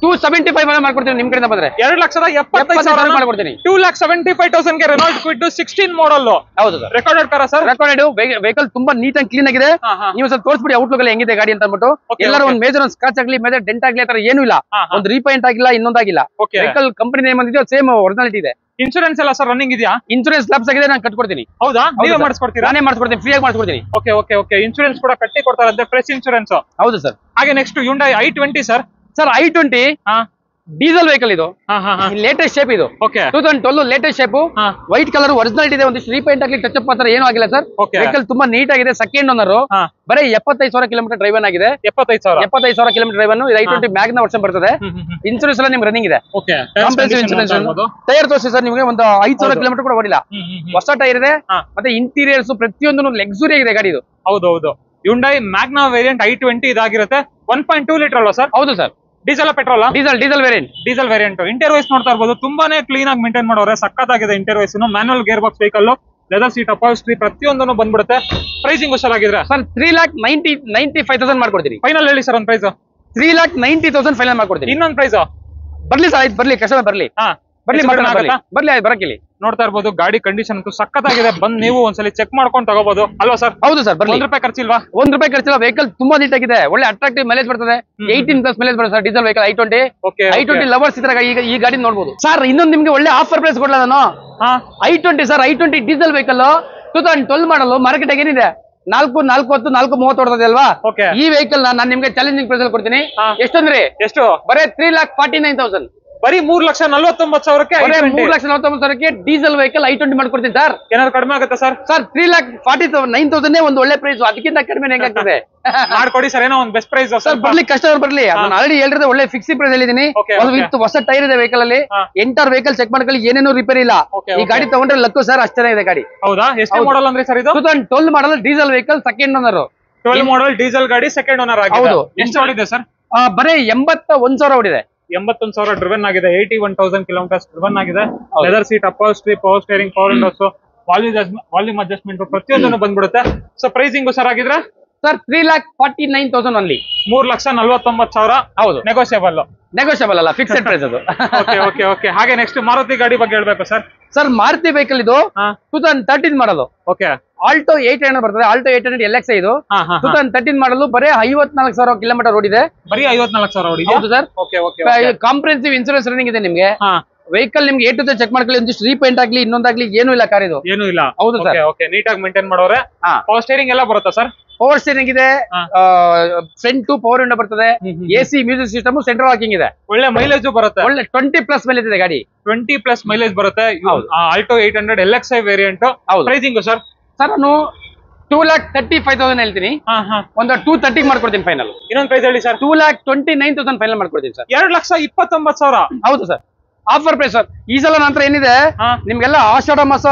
275 ಮಾಡ್ಕೊಡ್ತೀನಿ ನಿಮ್ ಕಡೆಯಿಂದ ಬಂದ್ರೆ. 2,75,000 ಮಾಡ್ಕೊಡ್ತೀನಿ. 2,75,000 ಗೆ ರೆನಾಲ್ಟ್ ಕ್ವಿಡ್ 16 ಮಾಡಲ್. ಹೌದು ಸರ್. ರೆಕಾರ್ಡೆಡ್ ಕಾರ ಸರ್. ರೆಕಾರ್ಡೆಡ್ ವೆಹಿಕಲ್ ತುಂಬಾ ನೀಟ್ ಅಂಡ್ ಕ್ಲೀನ್ ಆಗಿದೆ. ನೀವು ಸ್ವಲ್ಪ ತೋರಿಸ್ಬಿಡಿ ಔಟ್ಲುಕ್ ಅಲ್ಲಿ ಹೆಂಗಿದೆ ಗಾಡಿ ಅಂತ ಅಂದ್ಬಿಟ್ಟು. ಎಲ್ಲರೂ ಒಂದು ಮೇಜರ್ ಒಂದು ಸ್ಕ್ರಾಚ್ ಆಗ್ಲಿ, ಮೇಜರ್ ಡೆಂಟ್ ಆಗ್ಲಿ ಆತರ ಏನೂ ಇಲ್ಲ. ಒಂದು ರೀಪೇಂಟ್ ಆಗಿಲ್ಲ, ಇನ್ನೊಂದಾಗಿಲ್ಲ. ವೆಹಿಕಲ್ ಕಂಪನಿ ನೇಮ್ ಅಂದಿದೆಯೋ ಸೇಮ್ ಒರಿಜಿನಾಲಿಟಿ ಇದೆ. ಇನ್ಶೂರೆನ್ಸ್ ಎಲ್ಲ ಸರ್ ರನ್ನಿಂಗ್ ಇದೆಯಾ? ಇನ್ಶೂರೆನ್ಸ್ ಲ್ಯಾಪ್ಸ್ ಆಗಿದೆ, ನಾನು ಕಟ್ಕೊಡ್ತೀನಿ. ಹೌದಾ? ನೀವೇ ಮಾಡಿಸ್ಕೊಡ್ತೀರಾ? ನಾನೇ ಮಾಡಿಸ್ಕೊಡ್ತೀನಿ, ಫ್ರೀ ಆಗಿ ಮಾಡಿಸ್ಕೊಡ್ತೀನಿ. Okay okay okay. ಇನ್ಶೂರೆನ್ಸ್ ಕೂಡ ಕಟ್ಟಿ ಕೊಡ್ತಾರಂತೆ, ಫ್ರೆಶ್ ಇನ್ಶೂರೆನ್ಸ್. ಹೌದು ಸರ್. ಹಾಗೆ next Hyundai i20 sir. Sir i20 diesel vehicle ಇದು. ಲೇಟೆಸ್ಟ್ ಶೇಪ್ ಇದು. 2012 latest shape. White colour originality ಇದೆ. ಒಂದಿಷ್ಟು ರೀಪೇಂಟ್ ಆಗ್ಲಿ, ಟಚ್ ಅಪ್ ಮಾತ್ರ ಏನೂ ಆಗಿಲ್ಲ ಸರ್. ವೆಹಿಕಲ್ ತುಂಬಾ ನೀಟ್ ಆಗಿದೆ. Second owner. ಬರೀ 75,000 ಕಿಲೋಮೀಟರ್ ಡ್ರೈವನ್ ಆಗಿದೆ. 75,000 kilometre driven. i20 Magna version ಬರ್ತದೆ. ಇನ್ಶೂರೆನ್ಸ್ ಎಲ್ಲ ನಿಮ್ಗೆ ರನ್ನಿಂಗ್ ಇದೆ. ಇನ್ಶೂರೆನ್ಸ್ ಟೈರ್ ತೋರಿಸಿ ಸರ್. ನಿಮ್ಗೆ ಒಂದು 5,000 ಕಿಲೋಮೀಟರ್ ಕೂಡ ಓಡಿಲ್ಲ. ಹೊಸ ಟೈರ್ ಇದೆ. ಮತ್ತೆ ಇಂಟೀರಿಯರ್ಸ್ ಪ್ರತಿಯೊಂದು ಲಕ್ಸುರಿ ಆಗಿದೆ ಗಾಡಿ ಇದು. ಹೌದೌದು. ಹ್ಯುಂಡೈ ಮ್ಯಾಗ್ನಾ ವೇರಿಯಂಟ್ i20 ಇದಾಗಿರುತ್ತೆ. 1.2 ಲೀಟರ್ ಅಲ್ವಾ ಸರ್? ಹೌದು sir. Diesel petrol? Diesel variant. Interior wise ನೋಡ್ತಾ ಇರ್ಬೋದು, ತುಂಬಾನೇ ಕ್ಲೀನ್ ಆಗಿ ಮೇಂಟೈನ್ ಮಾಡೋರೆ. ಸಕ್ಕತ್ತಾಗಿದೆ interior wise. Manual gear box vehicle, leather seat, upholstery ಪ್ರತಿಯೊಂದನ್ನು ಬಂದ್ಬಿಡುತ್ತೆ. ಪ್ರೈಸಿಂಗ್ ಹುಷಾರಾಗಿದ್ರೆ ಸರ್ 3,95,000 ಮಾಡ್ಕೊಡ್ತೀನಿ. ಫೈನಲ್ ಹೇಳಿ ಸರ್ ಒಂದು ಪ್ರೈಸ್. 3,90,000 ಫೈನಲ್ ಮಾಡ್ಕೊಡ್ತೀನಿ. ಇನ್ನೊಂದು ಪ್ರೈಸ್ ಬರ್ಲಿ ಸರ್, ಆಯ್ತು ಬರ್ಲಿ, ಕಸ್ಟಮರ್ ಬರ್ಲಿ. ಬರಲಿ. ನೋಡ್ತಾ ಇರ್ಬೋದು ಗಾಡಿ ಕಂಡೀಷನ್ ಅಂತೂ ಸಕ್ಕತ್ತಾಗಿದೆ. ಬಂದ್ ನೀವು ಒಂದ್ಸಲಿ ಚೆಕ್ ಮಾಡ್ಕೊಂಡು ತಗೋಬಹುದು ಅಲ್ವಾ ಸರ್? ಹೌದು ಸರ್. ಬರ್ಲಿ. 1 ರೂಪಾಯಿ ಖರ್ಚಿಲ್ವಾ? 1 ರೂಪಾಯಿ ಖರ್ಚಿಲ್ಲ. ವೆಹಿಕಲ್ ತುಂಬಾ ನೀಟ್ ಆಗಿದೆ. ಒಳ್ಳೆ ಅಟ್ರಾಕ್ಟಿವ್ ಮೈಲೇಜ್ ಬರ್ತದೆ. 18+ ಮೈಲೇಜ್ ಬರ್ತದೆ sir. Diesel vehicle i20. i20 lovers ಇದ್ರೆ ಈಗ ಈ ಗಾಡಿ ನೋಡಬಹುದು ಸರ್. ಇನ್ನೊಂದು ನಿಮ್ಗೆ ಒಳ್ಳೆ ಆಫರ್ ಪ್ರೈಸ್ ಕೊಡ್ಲಾ ನಾನು. i20 sir. i20 diesel vehicle 2012 ಮಾಡಲು ಮಾರ್ಕೆಟ್ ಏನಿದೆ 4,40, 4,30 ಹೊಡ್ತದೆ ಅಲ್ವಾ? ಈ ವೆಹಿಕಲ್ ನಾನು ನಿಮ್ಗೆ ಚಾಲೆಂಜಿಂಗ್ ಪ್ರೈಸ್ ಅಲ್ಲಿ ಕೊಡ್ತೀನಿ. ಎಷ್ಟಂದ್ರೆ ಎಷ್ಟು? ಬರೀ 3,49,000. ಬರೀ 3,49,000ಕ್ಕೆ 3,49,000ಕ್ಕೆ ಡೀಸೆಲ್ ವೆಹಿಕಲ್ i20 ಮಾಡ್ಕೊಡ್ತೀನಿ ಸರ್. ಏನಾದ್ರು ಕಡಿಮೆ ಆಗುತ್ತೆ ಸರ್? ಸರ್ 3,49,000 ಒಂದು ಒಳ್ಳೆ ಪ್ರೈಸ್. ಅದಕ್ಕಿಂತ ಕಡಿಮೆ ಹೆಂಗಾಗ್ತದೆ? ಮಾಡ್ಕೊಡಿ ಸರ್. ಏನೋ ಒಂದು ಬೆಸ್ಟ್ ಪ್ರೈಸ್ ಸರ್. ಬರ್ಲಿ, ಕಸ್ಟಮರ್ ಬರ್ಲಿ. ನಾನು ಆಲ್ರೆಡಿ ಹೇಳಿದ್ರೆ ಒಳ್ಳೆ ಫಿಕ್ಸಿಂಗ್ ಪ್ರೈಸ್ ಹೇಳಿದೀನಿ. ಹೊಸ ಟೈರ್ ಇದೆ ವೆಹಿಕಲ್ ಅಲ್ಲಿ. ಎಂಟರ್ ವೆಹಿಕಲ್ ಚೆಕ್ ಮಾಡ್ಕೊಳ್ಳಿ, ಏನೇನು ರಿಪೇರಿ ಇಲ್ಲ. ಈ ಗಾಡಿ ತಗೊಂಡ್ರೆ ಲಕ್ಕು ಸರ್, ಅಷ್ಟೇ ಇದೆ ಗಾಡಿ. ಹೌದಾ? ಎಷ್ಟು ಮಾಡಲ್ ಅಂದ್ರೆ ಸರ್ ಇದು? 2012 ಮಾಡಲ್ ಡೀಸೆಲ್ ವೆಹಿಕಲ್, ಸೆಕೆಂಡ್ ಓನರ್. 12 ಮಾಡಲ್ ಡೀಸೆಲ್ ಗಾಡಿ, ಸೆಕೆಂಡ್ ಓನರ್ ಆಗಿದೆ. ಹೌದು. ಎಷ್ಟು ಓಡಿದೆ ಸರ್? ಬರೀ 81,000 ಓಡಿದೆ. 81,000 ಡ್ರಿವನ್ ಆಗಿದೆ. 81,000 ಕಿಲೋಮೀಟರ್ಸ್ ಡ್ರಿವನ್ ಆಗಿದೆ. Leather seat, upholstery, power steering, power windows, volume adjustment ಪ್ರತಿಯೊಂದನ್ನು ಬಂದ್ಬಿಡುತ್ತೆ. ಸೊ ಪ್ರೈಸಿಂಗ್ ಸರ್ ಆಗಿದ್ರೆ ಸರ್ 3,49,000 ಓನ್ಲಿ. 3,49,000. ಹೌದು. ನೆಗೋಷಿಯಬಲ್ ಅಲ್ಲ, ಫಿಕ್ಸೆಡ್ ಪ್ರೈಸ್ ಅದು. Okay okay. ಹಾಗೆ ನೆಕ್ಸ್ಟ್ ಮಾರುತಿ ಗಾಡಿ ಬಗ್ಗೆ ಹೇಳ್ಬೇಕು ಸರ್. ಸರ್ ಮಾರುತಿ ವೆಹಿಕಲ್ ಇದು 2013 ಮಾಡಲು. ಓಕೆ. ಆಲ್ಟೋ 800 ಬರ್ತದೆ. ಆಲ್ಟೋ 800 LX ಇದು 2013 ಮಾಡಲು. ಬರೀ 54,000 ಕಿಲೋಮೀಟರ್ ಓಡಿದೆ. ಬರೀ 54,000 ಓಡಿದೆ. ಹೌದು ಸರ್. ಕಾಂಪ್ರಿಹೆನ್ಸಿವ್ ಇನ್ಸೂರೆನ್ಸ್ ರನ್ನಿಂಗ್ ಇದೆ ನಿಮ್ಗೆ. ವೆಹಿಕಲ್ ನಿಮ್ಗೆ A to Z ಚೆಕ್ ಮಾಡ್ಕೊಳ್ಳಿ. ಒಂದಿಷ್ಟು ರೀಪೇಂಟ್ ಆಗ್ಲಿ, ಇನ್ನೊಂದಾಗ್ಲಿ ಏನೂ ಇಲ್ಲ ಕಾರ್ ಇದು. ಏನೂ ಇಲ್ಲ. ಹೌದು ಸರ್. ಓಕೆ. ನೀಟಾಗಿ ಮೇಂಟೈನ್ ಮಾಡೋರೆ. ಪವರ್ ಸ್ಟೇರಿಂಗ್ ಎಲ್ಲ ಬರುತ್ತಾ ಸರ್? ಪವರ್ ಸ್ಟೇರಿಂಗ್ ಇದೆ, ಫ್ರಂಟ್ ಪವರ್ ವಿಂಡೋ ಬರ್ತದೆ, AC music system, central locking ಇದೆ, ಒಳ್ಳೆ ಮೈಲೇಜ್ ಬರುತ್ತೆ, ಒಳ್ಳೆ 20+ ಮೈಲೇಜ್ ಇದೆ ಗಾಡಿ, 20+ ಮೈಲೇಜ್ ಬರುತ್ತೆ. Alto 800 LXi variant. Pricing sir ನಾನು 2,35,000 ಹೇಳ್ತೀನಿ, ಒಂದು 230 ಮಾಡ್ಕೊಡ್ತೀನಿ ಫೈನಲ್. ಇನ್ನೊಂದು ಪ್ರೈಸ್ ಹೇಳಿ ಸರ್. 2,29,000 ಫೈನಲ್ ಮಾಡ್ಕೊಡ್ತೀನಿ ಸರ್. 2,29,000. ಹೌದು ಸರ್, ಆಫರ್ ಪ್ರೈಸ್ ಸರ್. ಈ ಸಲ ನಂತರ ಏನಿದೆ ನಿಮ್ಗೆಲ್ಲ ಆಷಾಢ ಮಾಸ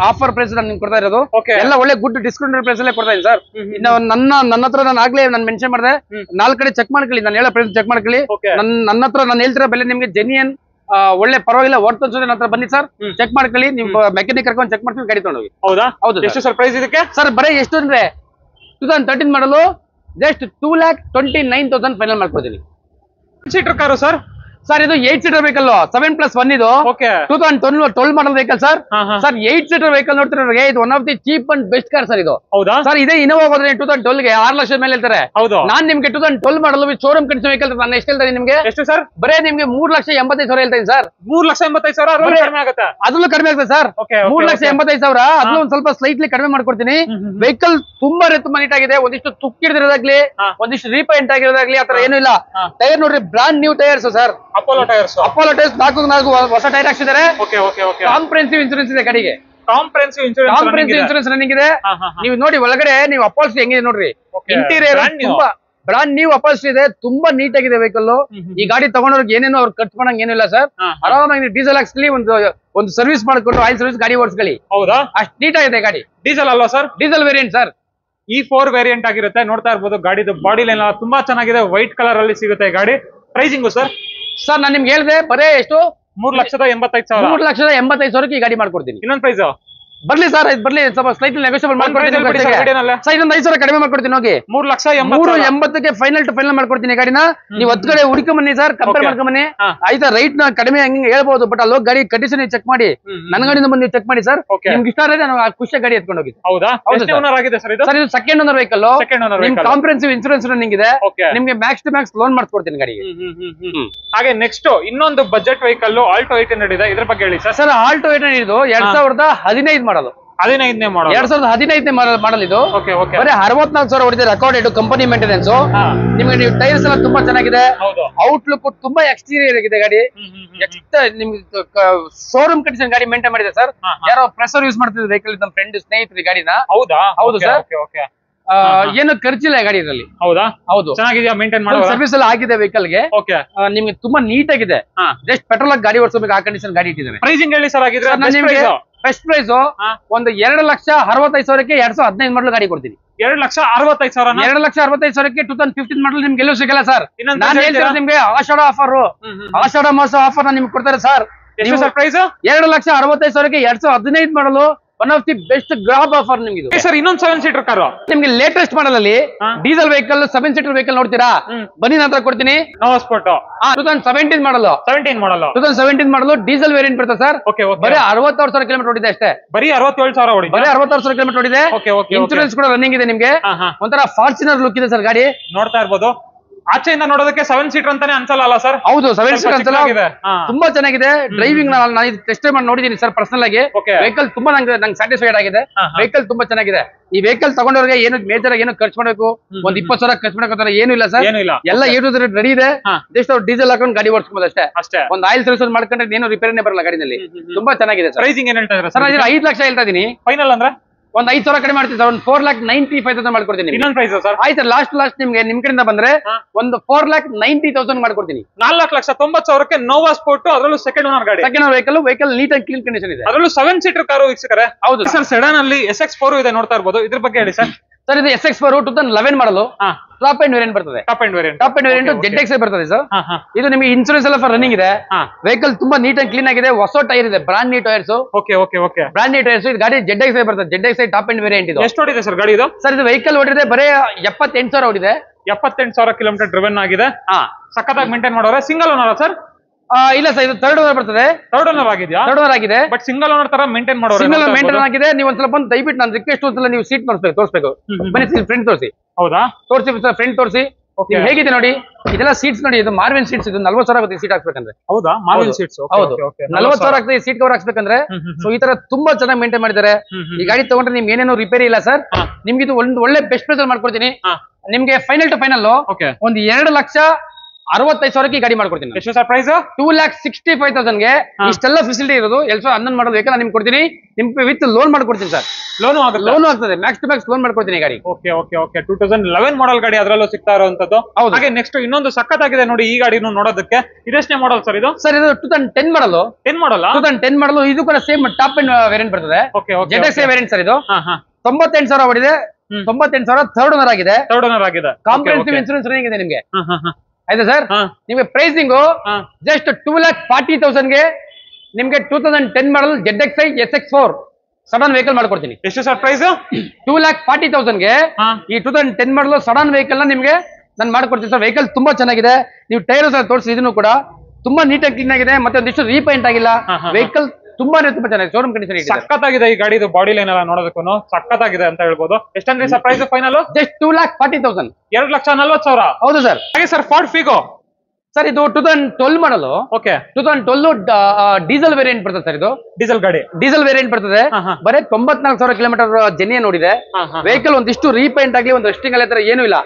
ಆಫರ್ ಪ್ರೈಸ್ ನಾನು ನಿಮ್ಗೆ ಕೊಡ್ತಾ ಇರೋದು. ಎಲ್ಲ ಒಳ್ಳೆ ಗುಡ್ ಡಿಸ್ಕೌಂಟ್ ಪ್ರೈಸ್ ಅಲ್ಲೇ ಕೊಡ್ತಾ ಇದ್ದೀನಿ ಸರ್. ಇನ್ನು ನನ್ನ ಹತ್ರ ನಾನು ಆಗ್ಲೇ ನಾನು ಮೆನ್ಷನ್ ಮಾಡಿದೆ, 4 ಕಡೆ ಚೆಕ್ ಮಾಡ್ಕೊಳ್ಳಿ, ನಾನು ಹೇಳೋ ಪ್ರೈಸ್ ಚೆಕ್ ಮಾಡ್ಕೊಳ್ಳಿ. ನನ್ನ ಹತ್ರ ನಾನು ಹೇಳ್ತಿರೋ ಬೆಲೆ ನಿಮ್ಗೆ ಜೆನ್ಯನ್, ಒಳ್ಳೆ ಪರವಾಗಿಲ್ಲ, ವರ್ತ್ ಅನ್ಸೋದೇ ನನ್ನ ಹತ್ರ ಬನ್ನಿ ಸರ್, ಚೆಕ್ ಮಾಡ್ಕೊಳ್ಳಿ. ನೀವು ಮೆಕ್ಯಾನಿಕ್ ಕರ್ಕೊಂಡು ಚೆಕ್ ಮಾಡ್ತೀವಿ, ಗಾಡಿ ತಗೊಂಡೋಗಿ. ಹೌದಾ? ಹೌದು. ಎಷ್ಟು ಸರ್ ಪ್ರೈಸ್ ಇದಕ್ಕೆ ಸರ್? ಬರೀ ಎಷ್ಟು ಅಂದ್ರೆ 2013 ಮಾಡಲು ಜಸ್ಟ್ 2,29,000 ಫೈನಲ್ ಮಾಡ್ಕೊಡ್ತೀನಿ. ಸೀಟರ್ ಕಾರು ಸರ್? ಸರ್ ಇದು 8 ಸೀಟರ್ ವೆಹಿಕಲ್, 7+1 ಇದು. 2012 model vehicle sir. Sir 8 seater vehicle ನೋಡ್ತಿರೋರಿಗೆ ಇದು one of the cheap and best car sir ಇದು. ಹೌದಾ ಸರ್? ಇದೇ ಇನೋವಾ ಹೋದ್ರೆ 2012 ಗೆ 6 ಲಕ್ಷದ ಮೇಲೆ ಹೇಳ್ತಾರೆ. ಹೌದು. ನಾನ್ ನಿಮ್ಗೆ 2012 ಮಾಡಲ್ ಶೋರೂಮ್ ಕಂಡೀಷನ್ ವೆಹಿಕಲ್ ನಾನು ಎಷ್ಟು ಹೇಳ್ತಾ ಇದೀನಿ ನಿಮ್ಗೆ? ಎಷ್ಟು ಸರ್? ಬರೇ ನಿಮ್ಗೆ 3,85,000 ಹೇಳ್ತಾ ಇದೀನಿ ಸರ್. 3,85,000 ಕಡಿಮೆ ಆಗುತ್ತೆ? ಅದ್ರಲ್ಲೂ ಕಡಿಮೆ ಆಗುತ್ತೆ ಸರ್. 3,85,000 ಅದ್ರೂ ಒಂದ್ ಸ್ವಲ್ಪ ಸ್ಲೈಟ್ಲಿ ಕಡಿಮೆ ಮಾಡ್ಕೊಡ್ತೀನಿ. ವೆಹಿಕಲ್ ತುಂಬಾ ನೀಟ್ ಆಗಿದೆ, ಒಂದಿಷ್ಟು ತುಕ್ಕಿಡಿದಿರೋದಾಗ್ಲಿ, ಒಂದಿಷ್ಟು ರೀಪೇಂಟ್ ಆಗಿರೋದಾಗ್ಲಿ ಆತರ ಏನು ಇಲ್ಲ. ಟೈರ್ ನೋಡ್ರಿ, brand new tyres sir. Apollo tyres 4 ಹೊಸ ಟೈರ್ ಹಾಕ್ಸಿದ್ದಾರೆ. ಕಾಂಪ್ರೆನ್ಸಿವ್ ಇನ್ಸೂರೆನ್ಸ್ ಇದೆ ಗಾಡಿಗೆ. ಕಾಂಪ್ರೆನ್ಸಿವ್ ಇನ್ಸೂರೆನ್ಸ್ ರನ್ನಿಂಗ್ ಇದೆ. ನೀವು ನೋಡಿ ಒಳಗಡೆ, ನೀವು ಅಪಾಲ್ಸ್ಟ್ರಿ ಹೆಂಗಿದೆ ನೋಡ್ರಿ, ಇಂಟೀರಿಯರ್ ತುಂಬಾ ಬ್ರಾಂಡ್ ನ್ಯೂ ಅಪಾಲ್ಸ್ಟ್ರಿ ಇದೆ, ತುಂಬಾ ನೀಟ್ ಆಗಿದೆ ವೆಹಿಕಲ್. ಈ ಗಾಡಿ ತಗೊಂಡವ್ರಿಗೆ ಏನೇನೋ ಅವ್ರು ಖರ್ಚು ಮಾಡಂಗ್ ಏನಿಲ್ಲ ಸರ್. ಆರಾಮಾಗಿ ನೀವು ಡೀಸೆಲ್ ಹಾಕ್ಸ್ಲಿ, ಒಂದು ಸರ್ವಿಸ್ ಮಾಡ್ಕೊಂಡು ಆಯಿಲ್ ಸರ್ವಿಸ್ ಗಾಡಿ ಓಡಿಸ್ಕೊಳ್ಳಿ. ಹೌದಾ? ಅಷ್ಟು ನೀಟ್ ಆಗಿದೆ ಗಾಡಿ. ಡೀಸೆಲ್ ಅಲ್ವಾ sir? Diesel variant sir. E4 variant ಆಗಿರುತ್ತೆ. ನೋಡ್ತಾ ಇರ್ಬೋದು, ಗಾಡಿದು ಬಾಡಿ ಲೈನ್ ತುಂಬಾ ಚೆನ್ನಾಗಿದೆ, ವೈಟ್ ಕಲರ್ ಅಲ್ಲಿ ಸಿಗುತ್ತೆ ಗಾಡಿ. Pricing sir? ಸರ್ ನಾನು ನಿಮ್ಗೆ ಹೇಳಿದೆ, ಬರೇ ಎಷ್ಟು? 3,85,000. 3,85,000 ಈ ಗಾಡಿ ಮಾಡ್ಕೊಡ್ತೀನಿ. ಇನ್ನೊಂದು ಪ್ರೈಸ್ ಬರ್ಲಿ ಸರ್, ಬರ್ಲಿ, ಸ್ವಲ್ಪ ಸ್ಲೈಟ್ಲಿ ನೆಗೋಷಿಯಬಲ್ ಮಾಡ್ಕೊಡ್ತೀನಿ. ಸರ್ ಇನ್ನೊಂದು 5,000 ಕಡಿಮೆ ಮಾಡ್ಕೊಡ್ತೀನಿ. ಹೋಗಿ 3,80,000 ಫೈನಲ್ ಟು ಫೈನಲ್ ಮಾಡ್ಕೊಡ್ತೀನಿ ಗಾಡಿನ. ನೀವು 10 ಕಡೆ ಹುಡುಕೊಂಬನ್ನಿ ಸರ್, ಕಂಪೇರ್ ಮಾಡ್ಕೊಂಬನ್ನಿ. ಆಯ್ತಾ? ರೈಟ್ ನ ಕಡಿಮೆ ಹಂಗೆ ಹೇಳ್ಬೋದು, ಬಟ್ ಅಲ್ಲಿ ಗಾಡಿ ಕಂಡೀಷನ್ ಚೆಕ್ ಮಾಡಿ, ನನ್ನ ಗಾಡಿನ ಬಂದು ಚೆಕ್ ಮಾಡಿ ಸರ್. ನಿಮ್ಗೆ ಇಷ್ಟ ಆದರೆ ನಾನು ಖುಷಿ ಗಾಡಿ ಎತ್ಕೊಂಡು ಹೋಗಿ. ಹೌದಾ? ಸರ್ ಇದು second owner vehicle, comprehensive insurance running ಇದೆ. ನಿಮ್ಗೆ ಮ್ಯಾಕ್ಸ್ ಟು ಮ್ಯಾಕ್ಸ್ ಲೋನ್ ಮಾಡ್ಕೊಡ್ತೀನಿ ಗಾಡಿಗೆ. ಹಾಗೆ ನೆಕ್ಸ್ಟ್ ಇನ್ನೊಂದು ಬಜೆಟ್ ವೆಹಿಕಲ್ ಆಲ್ಟೋ 800 ಇದೆ, ಇದ್ರ ಬಗ್ಗೆ ಹೇಳಿ ಸರ್. ಸರ್ ಆಲ್ಟೋ 800 ಇದು 2015 ಮಾಡಲು. 15ನೇ ಮಾಡಲ್. 2015 ಮಾಡಲ್ ಇದು. ಬರೀ 64,000 ಹೊಡಿದೆ, ರೆಕಾರ್ಡೆಡ್ ಕಂಪನಿ ಮೇಂಟೆನೆನ್ಸ್. ನಿಮ್ಗೆ ನೀವು ಟೈರ್ಸ್ ಎಲ್ಲ ತುಂಬಾ ಚೆನ್ನಾಗಿದೆ, ಔಟ್ಲುಕ್ ತುಂಬಾ ಎಕ್ಸ್ಟೀರಿಯರ್ ಆಗಿದೆ ಗಾಡಿ. ನಿಮ್ಗೆ ಶೋರೂಮ್ ಕಂಡೀಷನ್ ಗಾಡಿ ಮೇಂಟೈನ್ ಮಾಡಿದೆ ಸರ್. ಯಾರೋ ಪ್ರೆಸರ್ ಯೂಸ್ ಮಾಡ್ತಿದ್ರು ವೆಹಿಕಲ್, ನಮ್ಮ ಫ್ರೆಂಡ್ ಸ್ನೇಹಿತರು ಗಾಡಿನ. ಹೌದಾ? ಹೌದು ಸರ್. ಏನು ಖರ್ಚಿಲ್ಲ ಗಾಡಿನಲ್ಲಿ. ಹೌದಾ? ಹೌದು. ಚೆನ್ನಾಗಿದೆಯಾ? ಮೇಂಟೈನ್ ಮಾಡೋ ಸರ್ವಿಸ್ ಎಲ್ಲ ಆಗಿದೆ ವೆಹಿಕಲ್ ಗೆ. ನಿಮ್ಗೆ ತುಂಬಾ ನೀಟ್ ಆಗಿದೆ. ಜಸ್ಟ್ ಪೆಟ್ರೋಲ್ ಆಗಿ ಗಾಡಿ ಓಡಿಸಬೇಕು, ಆ ಕಂಡೀಷನ್ ಗಾಡಿ ಇಟ್ಟಿದ್ದಾರೆ. ಪ್ರೈಸಿಂಗ್ ಹೇಳಿ ಸರ್. ಆಗಿದ್ರೆ ಬೆಸ್ಟ್ ಪ್ರೈಸ್ ಒಂದು 2,65,000ಕ್ಕೆ 2015 ಮಾಡಲ್ ಗಾಡಿ ಕೊಡ್ತೀನಿ. 2,65,000? 2,65,000ಕ್ಕೆ 2015 ಮಾಡಲ್ ನಿಮ್ಗೆ ಎಲ್ಲೂ ಸಿಗಲ್ಲ ಸರ್. ನಾನು ಹೇಳ್ತಿರೋದು ನಿಮ್ಗೆ ಆಷಾಢ ಆಫರ್, ಆಷಾಢ ಮಾಸ ಆಫರ್ ನಿಮ್ಗೆ ಕೊಡ್ತಾರೆ ಸರ್. ಪ್ರೈಸ್ 2,65,000ಕ್ಕೆ 2015 ಮಾಡಲು one of the best grab offer ನಿಮ್ಗೆ ಇದು ಸರ್. ಇನ್ನೊಂದು 7 ಸೀಟರ್ ಕಾರ್ ನಿಮ್ಗೆ ಲೇಟೆಸ್ಟ್ ಮಾಡಲ್ ಅಲ್ಲಿ ಡೀಸೆಲ್ ವೆಹಿಕಲ್ 7 ಸೀಟರ್ ವೆಹಿಕಲ್ ನೋಡ್ತೀರಾ? ಬನ್ನಿ ನಂತರ ಕೊಡ್ತೀನಿ. 2017 ಮಾಡಲ್. 2017 ಮಾಡಲು ಡೀಸೆಲ್ ವೇರಿಯಂಟ್ ಬರುತ್ತೆ ಸರ್. ಬರೀ 66,000 ಕಿಲೋಮೀಟರ್ ಓಡಿದೆ ಅಷ್ಟೇ. ಬರೀ 67,000 ಓಡಿದೆ. ಬರೀ 66,000 ಕಿಲೋಮೀಟರ್ ಓಡಿದೆ. ಇನ್ಶೂರೆನ್ಸ್ ಕೂಡ ರನ್ನಿಂಗ್ ಇದೆ. ನಿಮ್ಗೆ ಒಂಥರ ಫಾರ್ಚುನರ್ ಲುಕ್ ಇದೆ ಸರ್ ಗಾಡಿ. ನೋಡ್ತಾ ಇರ್ಬೋದು. ಆಚೆಯಿಂದ ನೋಡೋದಕ್ಕೆ 7 ಸೀಟರ್ ಅಂತಾನೆ ಅನ್ಸಲ್ಲ ಸರ್? ಹೌದು, 7 ಸೀಟರ್ ಅನ್ಸಲ್ಲ. ತುಂಬಾ ಚೆನ್ನಾಗಿದೆ ಡ್ರೈವಿಂಗ್. ನಾನು ಟೆಸ್ಟ್ ಮಾಡಿ ನೋಡಿದೀನಿ ಸರ್ ಪರ್ಸನಲ್ ಆಗಿ. ವೆಹಿಕಲ್ ತುಂಬಾ ನಂಗೆ ಸ್ಯಾಟಿಸ್ಫೈಡ್ ಆಗಿದೆ. ವೆಹಿಕಲ್ ತುಂಬಾ ಚೆನ್ನಾಗಿದೆ. ಈ ವೆಹಿಕಲ್ ತಗೊಂಡವ್ರಿಗೆ ಏನು ಮೇಜರ್ ಆಗಿ ಏನು ಖರ್ಚು ಮಾಡಬೇಕು, ಒಂದ್ 20,000 ಖರ್ಚು ಮಾಡಬೇಕು ಏನು ಇಲ್ಲ ಸರ್. ಎಲ್ಲ ರೆಡಿ ಇದೆ. ಜಸ್ಟ್ ಅವ್ರು ಡೀಸೆಲ್ ಹಾಕೊಂಡು ಗಾಡಿ ಓಡಿಸ್ಬೋದು ಅಷ್ಟೇ. ಒಂದು ಆಯಿಲ್ ಸರ್ವಿಸ್ ಮಾಡ್ಕೊಂಡ್ರೆ ಏನು ರಿಪೇರಿನೇ ಬರಲ್ಲ ಗಾಡಿನಲ್ಲಿ. ತುಂಬಾ ಚೆನ್ನಾಗಿದೆ ಸರ್. ಪ್ರೈಸಿಂಗ್ ಏನ್ ಹೇಳ್ತಾ ಇದ್ದಾರೆ ಸರ್? 5 ಲಕ್ಷ ಹೇಳ್ತಾ ಇದೀನಿ. ಫೈನಲ್ ಅಂದ್ರೆ ಒಂದ್ 5,000 ಕಡಿಮೆ ಮಾಡ್ತೀನಿ ಸರ್. ಒಂದು 4,95,000 ಮಾಡ್ಕೊಡ್ತೀನಿ. ಇನ್ನೊಂದು ಪ್ರೈಸ್ ಸರ್? ಆಯ್ತು, ಲಾಸ್ಟ್ ನಿಮ್ಗೆ ನಿಮ್ ಕಡೆಯಿಂದ ಬಂದ್ರೆ ಒಂದು 4,90,000 ಮಾಡ್ಕೊಡ್ತೀನಿ. 4,90,000ಕ್ಕೆ ನೋವಾ ಸ್ಪೋರ್ಟ್, ಅದರಲ್ಲೂ ಸೆಕೆಂಡ್ ಓನರ್ ಗಾಡಿ. Second owner vehicle neat and clean condition ಇದೆ. ಅದರಲ್ಲೂ 7 ಸೀಟರ್ ಕಾರು ವೀಕ್ಷಕರೇ. ಹೌದು ಸರ್. ಸೆಡನ್ ಅಲ್ಲಿ SX4 ಇದೆ, ನೋಡ್ತಾ ಇರ್ಬೋದು. ಇದ್ರ ಬಗ್ಗೆ ಹೇಳಿ ಸರ್. ಸರ್ ಇದು SX4 2011 ಮಾಡಲು ಟಾಪ್ ಎಂಡ್ ವೇರಿಯಂಟ್ ಬರ್ತದೆ. ಟಾಪ್ ಎಂಡ್ ವೇರಿಯಂಟ್ ZXi ಬರ್ತದೆ ಸರ್. ಇದು ನಿಮಗೆ ಇನ್ಸೂರೆನ್ಸ್ ಎಲ್ಲ ರನ್ನಿಂಗ್ ಇದೆ. ವೆಹಿಕಲ್ ತುಂಬಾ ನೀಟ್ ಅಂಡ್ ಕ್ಲೀನ್ ಆಗಿದೆ. ಹೊಸ ಟೈರ್ ಇದೆ, brand new tyres. Brand new tyres. ಇದು ಗಾಡಿ ZXi ಬರ್ತದೆ. ZXi ಟಾಪ್ ಎಂಡ್ ವೇರಿಯಂಟ್ ಇದು. ಎಷ್ಟು ಓಡಿದೆ ಸರ್ ಗಾಡಿ ಇದು? ಸರ್ ಇದು ವೆಹಿಕಲ್ ಓಡಿದೆ ಬರೀ 78,000 ಓಡಿದೆ. 78,000 ಕಿಲೋಮೀಟರ್ ಡ್ರಿವನ್ ಆಗಿದೆ. ಸಖತ್ತಾಗಿ ಮೇಂಟೈನ್ ಮಾಡೋರೆ. Single owner sir? ಇಲ್ಲ ಸರ್, ಇದು ಥರ್ಡ್ ಓನರ್ ಬರ್ತದೆ. ಥರ್ಡ್ ಓನರ್ ಆಗಿದೆಯಾ? ಥರ್ಡ್ ಓನರ್ ಆಗಿದೆ, ಬಟ್ ಸಿಂಗಲ್ ಓನರ್ ತರ ಮೇಂಟೈನ್ ಮಾಡೋರು. ಸಿಂಗಲ್ ಮೇಂಟೈನ್ ಆಗಿದೆ. ನೀವು ಒಂದ್ಸಲ ಬಂದು ದಯವಿಟ್ಟು ನಾನು ರಿಕ್ವೆಸ್ಟ್ ಒಂದ್ಸಲ ನೀವು ಸೀಟ್ ತೋರಿಸ್ಬೇಕು. ಬನ್ನಿ ಫ್ರೆಂಡ್ ತೋರಿಸಿ. ಹೌದಾ? ತೋರಿಸಿ ಸರ್, ಫ್ರೆಂಡ್ ತೋರಿಸಿ. Okay. ಹೇಗಿದೆ ನೋಡಿ, ಇದೆಲ್ಲ ಸೀಟ್ಸ್ ನೋಡಿ, ಇದು ಮಾರ್ವೆಲ್ ಸೀಟ್ಸ್, ಇದು 40,000 ಆಗುತ್ತೆ ಸೀಟ್ ಹಾಕ್ಬೇಕಂದ್ರೆ. ಹೌದಾ, ಮಾರ್ವೆಲ್ ಸೀಟ್ಸ್? ಹೌದು, 40,000 ಆಗ್ತದೆ ಸೀಟ್ ಕವರ್ ಹಾಕ್ಬೇಕಂದ್ರೆ. ಸೊ ಈ ತರ ತುಂಬಾ ಚೆನ್ನಾಗಿ ಮೇಂಟೈನ್ ಮಾಡಿದ್ದಾರೆ. ಈ ಗಾಡಿ ತಗೊಂಡ್ರೆ ನಿಮ್ಗೆ ಏನೇನೋ ರಿಪೇರಿ ಇಲ್ಲ ಸರ್. ನಿಮ್ಗೆ ಇದು ಒಂದು ಒಳ್ಳೆ ಬೆಸ್ಟ್ ಪ್ರೈಸ್ ಅಲ್ಲಿ ಮಾಡ್ಕೊಡ್ತೀನಿ. ನಿಮ್ಗೆ ಫೈನಲ್ ಟು ಫೈನಲ್ ಒಂದು 2,65,000 ಈ ಗಾಡಿ ಮಾಡ್ಕೊಡ್ತೀನಿ. ಎಷ್ಟು ಸರ್ ಪ್ರೈಸ್? 2,65,000 ಗೆ ಇಷ್ಟೆಲ್ಲ ಫೆಸಿಲಿಟಿ ಇರೋದು 2011 ಮಾಡಲ್ ವೆಹಿಕಲ್ ನಿಮ್ಗೆ ಕೊಡ್ತೀನಿ. ನಿಮ್ಗೆ ವಿತ್ ಲೋನ್ ಮಾಡ್ಕೊಡ್ತೀನಿ ಸರ್. ಲೋನು ಆಗುತ್ತೆ? ಲೋನು ಆಗ್ತದೆ, ಮ್ಯಾಕ್ಸ್ ಟು ಮ್ಯಾಕ್ಸ್ ಲೋನ್ ಮಾಡ್ಕೊಡ್ತೀನಿ ಗಾಡಿ. ಓಕೆ ಓಕೆ ಓಕೆ 2011 ಮಾಡೆಲ್ ಗಾಡಿ ಅದರಲ್ಲೂ ಸಿಗ್ತಾ ಇರುವಂತದ್ದು. ಹಾಗೆ ನೆಕ್ಸ್ಟ್ ಇನ್ನೊಂದು ಸಖತ್ತಾಗಿದೆ ನೋಡಿ ಈ ಗಾಡಿನೂ ನೋಡೋದಕ್ಕೆ. ಇದೆಷ್ಟನೇ ಮಾಡೆಲ್ ಸರ್ ಇದು? ಸರ್ ಇದು 2010 ಮಾಡಲ್. 10 ಮಾಡಲ್? 2010 ಮಾಡಲ್. ಇದು ಕೂಡ ಸೇಮ್ ಟಾಪ್ ಅಂಡ್ ವೇರಿಯಂಟ್ ಬರ್ತದೆ. ZX ವೇರಿಯಂಟ್ ಸರ್ ಇದು. 98,000 ಹೊಡಿದೆ. 98,000 ಥರ್ಡ್ ಓನರ್ ಆಗಿದೆ. ಕಾಂಪ್ರಿಹೆನ್ಸಿವ್ ಇನ್ಸೂರೆನ್ಸ್ ರನ್ನಿಂಗ್ ಇದೆ ನಿಮ್ಗೆ. ಆಯ್ತಾ ಸರ್? ನಿಮ್ಗೆ ಪ್ರೈಸಿಂಗ್ ಜಸ್ಟ್ 2,40,000 ಗೆ ನಿಮ್ಗೆ 2010 ಮಾಡಲ್ ZXi SX4 ಸಡನ್ ವೆಹಿಕಲ್ ಮಾಡ್ಕೊಡ್ತೀನಿ. ಎಷ್ಟು ಸರ್ ಪ್ರೈಸ್? 2,40,000 ಗೆ ಈ 2010 ಮಾಡಲ್ ಸಡನ್ ವೆಹಿಕಲ್ ನ ನಿಮ್ಗೆ ನಾನು ಮಾಡ್ಕೊಡ್ತೀನಿ ಸರ್. ವೆಹಿಕಲ್ ತುಂಬಾ ಚೆನ್ನಾಗಿದೆ. ನೀವು ಟೈರ್ ತೋರಿಸಿ, ಇದನ್ನು ಕೂಡ ತುಂಬಾ ನೀಟಾಗಿ ಕ್ಲೀನ್ ಆಗಿದೆ. ಮತ್ತೆ ಒಂದಿಷ್ಟು ರೀಪೇಂಟ್ ಆಗಿಲ್ಲ. ವೆಹಿಕಲ್ ತುಂಬಾನೇ ತುಂಬಾ ಚೆನ್ನಾಗಿದೆ, ಶೋರೂಮ್ ಕಂಡೀಷನ್ ಇದೆ. ಸಖತ್ತಾಗಿದೆ ಈ ಗಾಡಿದು ಬಾಡಿ ಲೈನ್ ಎಲ್ಲ ನೋಡೋದಕ್ಕೂ ಸಖತ್ತಾಗಿದೆ ಅಂತ ಹೇಳ್ಬೋದು. ಎಷ್ಟಂದ್ರೆ ಸರ್ ಪ್ರೈಸ್ ಫೈನಲ್? ಜಸ್ಟ್ 2,40,000. 2,40,000. ಹೌದು ಸರ್. ಹಾಗೆ ಸರ್ ಫೋರ್ಡ್ ಫಿಗೋ ಸರ್ ಇದು 2012 ಮಾಡಲ್. ಓಕೆ 2012 ಡೀಸೆಲ್ ವೇರಿಯಂಟ್ ಬರ್ತದೆ ಸರ್. ಇದು ಡೀಸೆಲ್ ಗಾಡಿ, ಡೀಸೆಲ್ ವೇರಿಯಂಟ್ ಬರ್ತದೆ. ಬರೀ 94,000 ಕಿಲೋಮೀಟರ್ ಜರ್ನಿ ನೋಡಿದೆ. ವೆಹಿಕಲ್ ಒಂದಿಷ್ಟು ರೀಪೇಂಟ್ ಆಗಲಿ, ಒಂದು ರೆಸ್ಟಿಂಗ್ ಅಲ್ಲಿ ಏನೂ ಇಲ್ಲ.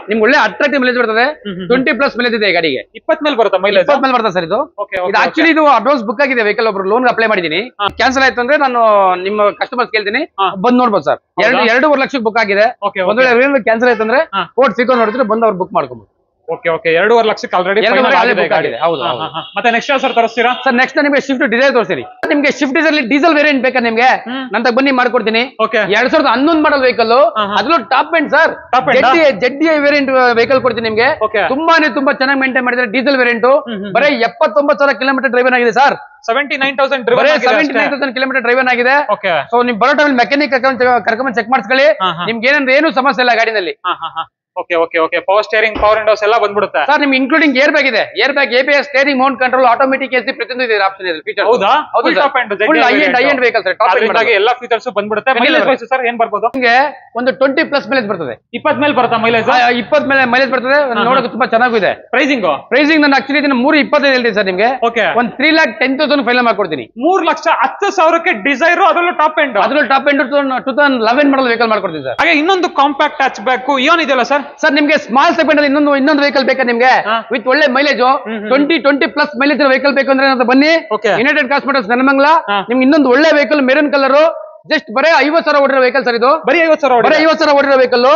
ನಿಮ್ಗೆ ಒಳ್ಳೆ ಅಟ್ರಾಕ್ಟಿವ್ ಮೈಲೇಜ್ ಬರ್ತದೆ. 20+ ಮೈಲೇಜ್ ಇದೆ ಗಾಡಿಗೆ. 20 ಮೇಲೆ ಬರುತ್ತೆ ಮೈಲೇಜ್. 20 ಮೇಲೆ ಬರ್ತದೆ ಸರ್ ಇದು. ಇದು ಆಕ್ಚುಲಿ ಇದು ಅಡ್ವಾನ್ಸ್ ಬುಕ್ ಆಗಿದೆ. ವೆಹಿಕಲ್ ಒಬ್ರು ಲೋನ್ ಅಪ್ಲೈ ಮಾಡಿದೀನಿ. ಕ್ಯಾನ್ಸಲ್ ಆಯ್ತು ಅಂದ್ರೆ ನಾನು ನಿಮ್ಮ ಕಸ್ಟಮರ್ಸ್ ಕೇಳ್ತೀನಿ, ಬಂದ್ ನೋಡ್ಬೋದು ಸರ್. 2.5 ಲಕ್ಷಕ್ಕೆ ಬುಕ್ ಆಗಿದೆ. ಒಂದ್ ವೇಳೆ ಕ್ಯಾನ್ಸಲ್ ಆಯ್ತು ಅಂದ್ರೆ ಫೋರ್ಡ್ ಫಿಗೋ ನೋಡಿದ್ರೆ ಬಂದು ಅವ್ರು ಬುಕ್ ಮಾಡ್ಕೊಬೋದು. ಓಕೆ ಓಕೆ 2.5 ಲಕ್ಷಕ್ಕೆ ಆಲ್ರೆಡಿ ಆಗಿದೆ. ಹೌದು. ಮತ್ತೆ ನೆಕ್ಸ್ಟ್ ಸರ್ ತರಿಸ್ತೀರಾ ಸರ್? ನೆಕ್ಸ್ಟ್ ನಿಮಗೆ ಸ್ವಿಫ್ಟ್ ಡಿಸೈರ್ ತೋರಿಸ್ತೀನಿ. ನಿಮಗೆ ಸ್ವಿಫ್ಟ್ ಡಿಸೈರ್ ಡೀಸೆಲ್ ವೇರಿಯಂಟ್ ಬೇಕಾ ನಿಮ್ಗೆ? ನಂತ ಬನ್ನಿ ಮಾಡ್ಕೊಡ್ತೀನಿ. 2011 ಮಾಡಲ್ ವೆಹಿಕಲ್, ಅದ್ರಲ್ಲೂ top end sir. ZDI variant vehicle ಕೊಡ್ತೀನಿ ನಿಮ್ಗೆ. ತುಂಬಾ ಚೆನ್ನಾಗಿ ಮೇಂಟೈನ್ ಮಾಡಿದ್ರೆ. ಡೀಸೆಲ್ ವೇರಿಯಂಟ್ ಬರೀ 79,000 ಕಿಲೋಮೀಟರ್ ಡ್ರೈವನ್ ಆಗಿದೆ ಸರ್. 79,000 ಕಿಲೋಮೀಟರ್ ಡ್ರೈವನ್ ಆಗಿದೆ. ಸೊ ನೀವು ಬರೋ ಟೈಮ್ ಮೆಕ್ಯಾನಿಕ್ ಕರ್ಕೊಂಡ್ ಚೆಕ್ ಮಾಡಿಸ್ಕೊಳ್ಳಿ. ನಿಮ್ಗೆ ಏನು ಸಮಸ್ಯೆ ಇಲ್ಲ ಗಾಡಿನಲ್ಲಿ. Okay okay okay power steering, power windows ಎಲ್ಲ ಬಂದ್ಬಿಡುತ್ತೆ ಸರ್. ನಿಮ್ಗೆ ಇನ್ಕ್ಲೂಡಿಂಗ್ ಏರ್ ಬ್ಯಾಗ್ ಇದೆ. Air bag, ABS, steering mount control, automatic AC ಪ್ರತಿಯೊಂದು ಇದೆ ಆಪ್ಷನ್ ಇದೆ. ಫೀಚರ್ ಹೌದಾ? ಹೌದು sir. Full high end vehicle sir. Top end ಎಲ್ಲ ಫೀಚರ್ಸ್ ಬಂದ್ಬಿಡುತ್ತೆ. ಮೈಲೇಜ್ ಸರ್ ಏನ್ ಬರ್ಬೋದು? ನಿಮಗೆ ಒಂದು 20+ ಮೈಲೇಜ್ ಬರ್ತದೆ. 20 ಮೇಲೆ ಬರುತ್ತಾ ಮೈಲೇಜ್? 20 ಮೇಲೆ ಮೈಲೇಜ್ ಬರ್ತದೆ. ನೋಡೋಕೆ ತುಂಬಾ ಚೆನ್ನಾಗಿದೆ. ಪ್ರೈಸಿಂಗ್ ನಾನು ಆಕ್ಚುಲಿ ಇದನ್ನ 3.25 ಹೇಳ್ತೀನಿ ಸರ್ ನಿಮ್ಗೆ. ಒಂದು 3,10,000 ಫೈನಲ್ ಮಾಡ್ಕೊಡ್ತೀನಿ. 3,10,000ಕ್ಕೆ ಡಿಸೈರ್, ಅದರಲ್ಲೂ ಟಾಪ್ ಎಂಡ್. 2011 ಮಾಡಲ್ ವೆಹಿಕಲ್ ಮಾಡ್ಕೊಡ್ತೀನಿ ಸರ್. ಹಾಗೆ ಇನ್ನೊಂದು ಕಾಂಪ್ಯಾಕ್ಟ್ ಹ್ಯಾಚ್ ಬ್ಯಾಕ್ ಇಯೋನ್ ಇದೆಯಲ್ಲ ಸರ್? ಸರ್ ನಿಮ್ಗೆ ಸ್ಮಾಲ್ ಸೆಗ್ಮೆಂಟ್ ಅಲ್ಲಿ ಇನ್ನೊಂದು ವೆಹಿಕಲ್ ಬೇಕಾ ನಿಮ್ಗೆ? ವಿತ್ ಒಳ್ಳೆ ಮೈಲೇಜ್ 20+ ಮೈಲೇಜ್ ವೆಹಿಕಲ್ ಬೇಕು ಅಂದ್ರೆ ಬನ್ನಿ. United cars motors Nelamangala. ನಿಮ್ಗೆ ಇನ್ನೊಂದು ಒಳ್ಳೆ ವೆಹಿಕಲ್ ಮೆರೂನ್ ಕಲರ್, ಜಸ್ಟ್ ಬರೀ 50,000 ಓಡಿರೋ ವೆಹಿಕಲ್ ಸರ್ ಇದು. ಬರೀ 50,000 ಓಡಿರೋ ವೆಹಿಕಲ್.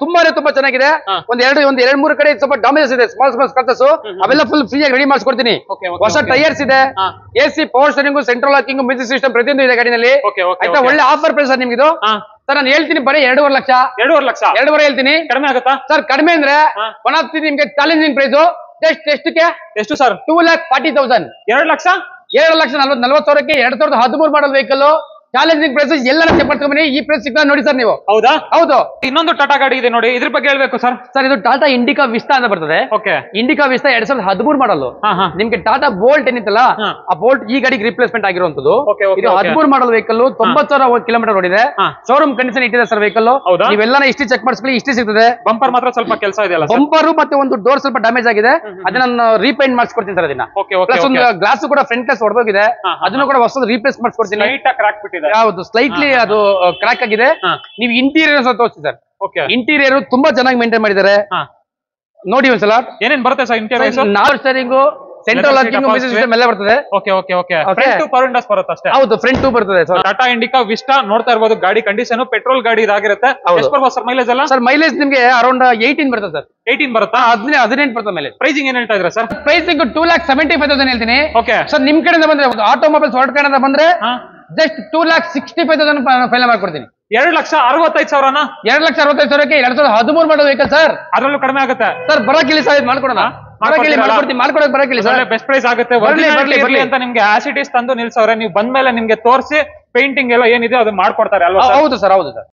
ತುಂಬಾ ಚೆನ್ನಾಗಿದೆ. ಒಂದ್ 2-3 ಕಡೆ ಸ್ವಲ್ಪ ಡ್ಯಾಮೇಜಸ್ ಇದೆ, ಸ್ಮಾಲ್ ಕ್ರಾಚಸ್. ಅವೆಲ್ಲ ಫುಲ್ ಫ್ರೀ ಆಗಿ ರೆಡಿ ಮಾಡಿಸ್ಕೊಡ್ತೀನಿ. ಹೊಸ ಟೈರ್ಸ್ ಇದೆ, AC, power steering, central locking, music system ಪ್ರತಿಯೊಂದು ಇದೆ ಗಾಡಿನಲ್ಲಿ. ಆಯ್ತಾ? ಒಳ್ಳೆ ಆಫರ್ ಪ್ರೈಸ್ ಸರ್ ನಿಮ್ಗೆ ಇದು. ಸರ್ ನಾನು ಹೇಳ್ತೀನಿ ಬರೀ 2.5 ಲಕ್ಷ. 2.5 ಹೇಳ್ತೀನಿ. ಕಡಿಮೆ ಆಗುತ್ತಾ ಸರ್? ಕಡಿಮೆ ಅಂದ್ರೆ ಒನ್ ಆಫ್ ದಿ ನಿಮ್ಗೆ ಚಾಲೆಂಜಿಂಗ್ ಪ್ರೈಸ್. ಎಷ್ಟಕ್ಕೆ? ಎಷ್ಟು ಸರ್? 2,40,000. 2,40,000ಕ್ಕೆ 2013 ಮಾಡಲ್ ವೆಹಿಕಲ್. ಚಾಲೆಂಜಿಂಗ್ ಪ್ರೈಸ್ ಎಲ್ಲರೂ ಚೆಕ್ ಮಾಡ್ಕೊಂಬನ್ನಿ. ಈ ಪ್ರೈಸ್ ಸಿಗ್ತಾ ನೋಡಿ ಸರ್ ನೀವು. ಹೌದಾ? ಹೌದು. ಇನ್ನೊಂದು ಟಾಟಾ ಗಾಡಿ ಇದೆ ನೋಡಿ, ಇದ್ರ ಬಗ್ಗೆ ಹೇಳ್ಬೇಕು ಸರ್. ಸರ್ ಇದು ಟಾಟಾ ಇಂಡಿಕಾ ವಿಸ್ತಾ ಅಂತ ಬರ್ತದೆ. ಇಂಡಿಕಾ ವಿಸ್ತಾ 2013 ಮಾಡಲ್. ನಿಮ್ಗೆ ಟಾಟಾ ಬೋಲ್ಟ್ ಏನಿತ್ತಲ್ಲ, ಆ ಬೋಲ್ಟ್ ಈ ಗಾಡಿಗೆ ರಿಪ್ಲೇಸ್ಮೆಂಟ್ ಆಗಿರುವಂತದ್ದು. ಇದು 13 ಮಾಡಲ್ ವೆಹಿಕಲ್. 90,000 ಕಿಲೋಮೀಟರ್ ಓಡಿದೆ. ಶೋರೂಮ್ ಕಂಡೀಷನ್ ಇಟ್ಟಿದೆ ಸರ್ ವೆಹಿಕಲ್. ನೀವೆಲ್ಲ ಹಿಸ್ಟ್ರಿ ಚೆಕ್ ಮಾಡಿಸ್ಕೊಳ್ಳಿ, ಹಿಸ್ಟ್ರಿ ಸಿಗ್ತದೆ. ಬಂಪರ್ ಮಾತ್ರ ಸ್ವಲ್ಪ ಕೆಲಸ ಇದೆ. ಬಂಪರ್ ಮತ್ತೆ ಒಂದು ಡೋರ್ ಸ್ವಲ್ಪ ಡ್ಯಾಮೇಜ್ ಆಗಿದೆ, ಅದನ್ನ ನಾನು ರೀಪೇಂಟ್ ಮಾಡಿಸ್ಕೊಡ್ತೀನಿ ಸರ್. ಅದನ್ನ ಪ್ಲಸ್ ಒಂದು ಗ್ಲಾಸ್ ಕೂಡ ಫ್ರಂಟ್ ಗ್ಲಾಸ್ ಹೊಡೆದೋಗಿದೆ, ಅದನ್ನು ಕೂಡ ಹೊಸದು ರೀಪ್ಲೇಸ್ ಮಾಡಿಸ್ಕೊಡ್ತೀನಿ. ಹೌದು, ಸ್ಲೈಟ್ಲಿ ಅದು ಕ್ರಾಕ್ ಆಗಿದೆ. ನೀವು ಇಂಟೀರಿಯರ್ ತೋರಿಸಿ ಸರ್. ಇಂಟೀರಿಯರ್ ತುಂಬಾ ಚೆನ್ನಾಗಿ ಮೇಂಟೈನ್ ಮಾಡಿದ್ದಾರೆ ನೋಡಿ ಒಂದ್ಸಲ. ಏನೇನ್ ಬರುತ್ತೆ sir interior? North steering, central locking, music system ಎಲ್ಲ ಬರ್ತದೆ. ಫ್ರಂಟ್ ಪವರ್ ವಿಂಡೋಸ್ ಬರುತ್ತೆ ಅಷ್ಟೇ. ಹೌದು, ಫ್ರಂಟ್ ಬರ್ತದೆ ಸರ್. ಟಾಟಾ ಇಂಡಿಕಾ ವಿಸ್ಟಾ ನೋಡ್ತಾ ಇರಬಹುದು. ಗಾಡಿ ಕಂಡೀಷನ್ ಪೆಟ್ರೋಲ್ ಗಾಡಿ ಇದಾಗಿರುತ್ತೆ. ಎಷ್ಟು ಬರ್ಬೋದು ಸರ್ ಮೈಲೇಜ್ ಎಲ್ಲ? ಸರ್ ಮೈಲೇಜ್ ನಿಮಗೆ ಅರೌಂಡ್ 18 ಬರುತ್ತೆ ಸರ್. 18 ಬರುತ್ತಾ? 18 ಬರುತ್ತೆ ಮೈಲೇಜ್. ಪ್ರೈಸಿಂಗ್ ಏನ್ ಹೇಳ್ತಾ ಇದ್ರ ಸರ್? ಪ್ರೈಸಿಂಗ್ 2,75,000 ಹೇಳ್ತೀನಿ. ಸರ್ ನಿಮ್ ಕಡೆಯಿಂದ ಬಂದ್ರೆ, ಆಟೋಮೊಬೈಲ್ಸ್ ಹೊರಟ ಕಡೆಯಿಂದ ಬಂದ್ರೆ ಜಸ್ಟ್ 2,65,000 ಫೈನಲ್ ಮಾಡ್ಕೊಡ್ತೀನಿ. 2,65,000 2,65,000ಕ್ಕೆ 2013 ಮಾಡೋ ವೆಹಿಕಲ್ ಸರ್. ಅದರಲ್ಲೂ ಕಡಿಮೆ ಆಗುತ್ತೆ ಸರ್. ಬರಕಿಲ್ಲ ಸರ್, ಮಾಡ್ಕೊಡೋಣ. ಮಾಡ್ಕೊಡಕ್ ಬರಕಿಲ್ಲ ಸರ್. ಬೆಸ್ಟ್ ಪ್ರೈಸ್ ಆಗುತ್ತೆ ಅಂತ ನಿಮ್ಗೆ ಆಸಿಟೀಸ್ ತಂದು ನಿಲ್ಸವ್ರೆ. ನೀವು ಬಂದ್ಮೇಲೆ ನಿಮ್ಗೆ ತೋರಿಸಿ ಪೇಂಟಿಂಗ್ ಎಲ್ಲ ಏನಿದೆ ಅದು ಮಾಡ್ಕೊಡ್ತಾರೆ ಅಲ್ವಾ? ಹೌದು ಸರ್, ಹೌದು ಸರ್.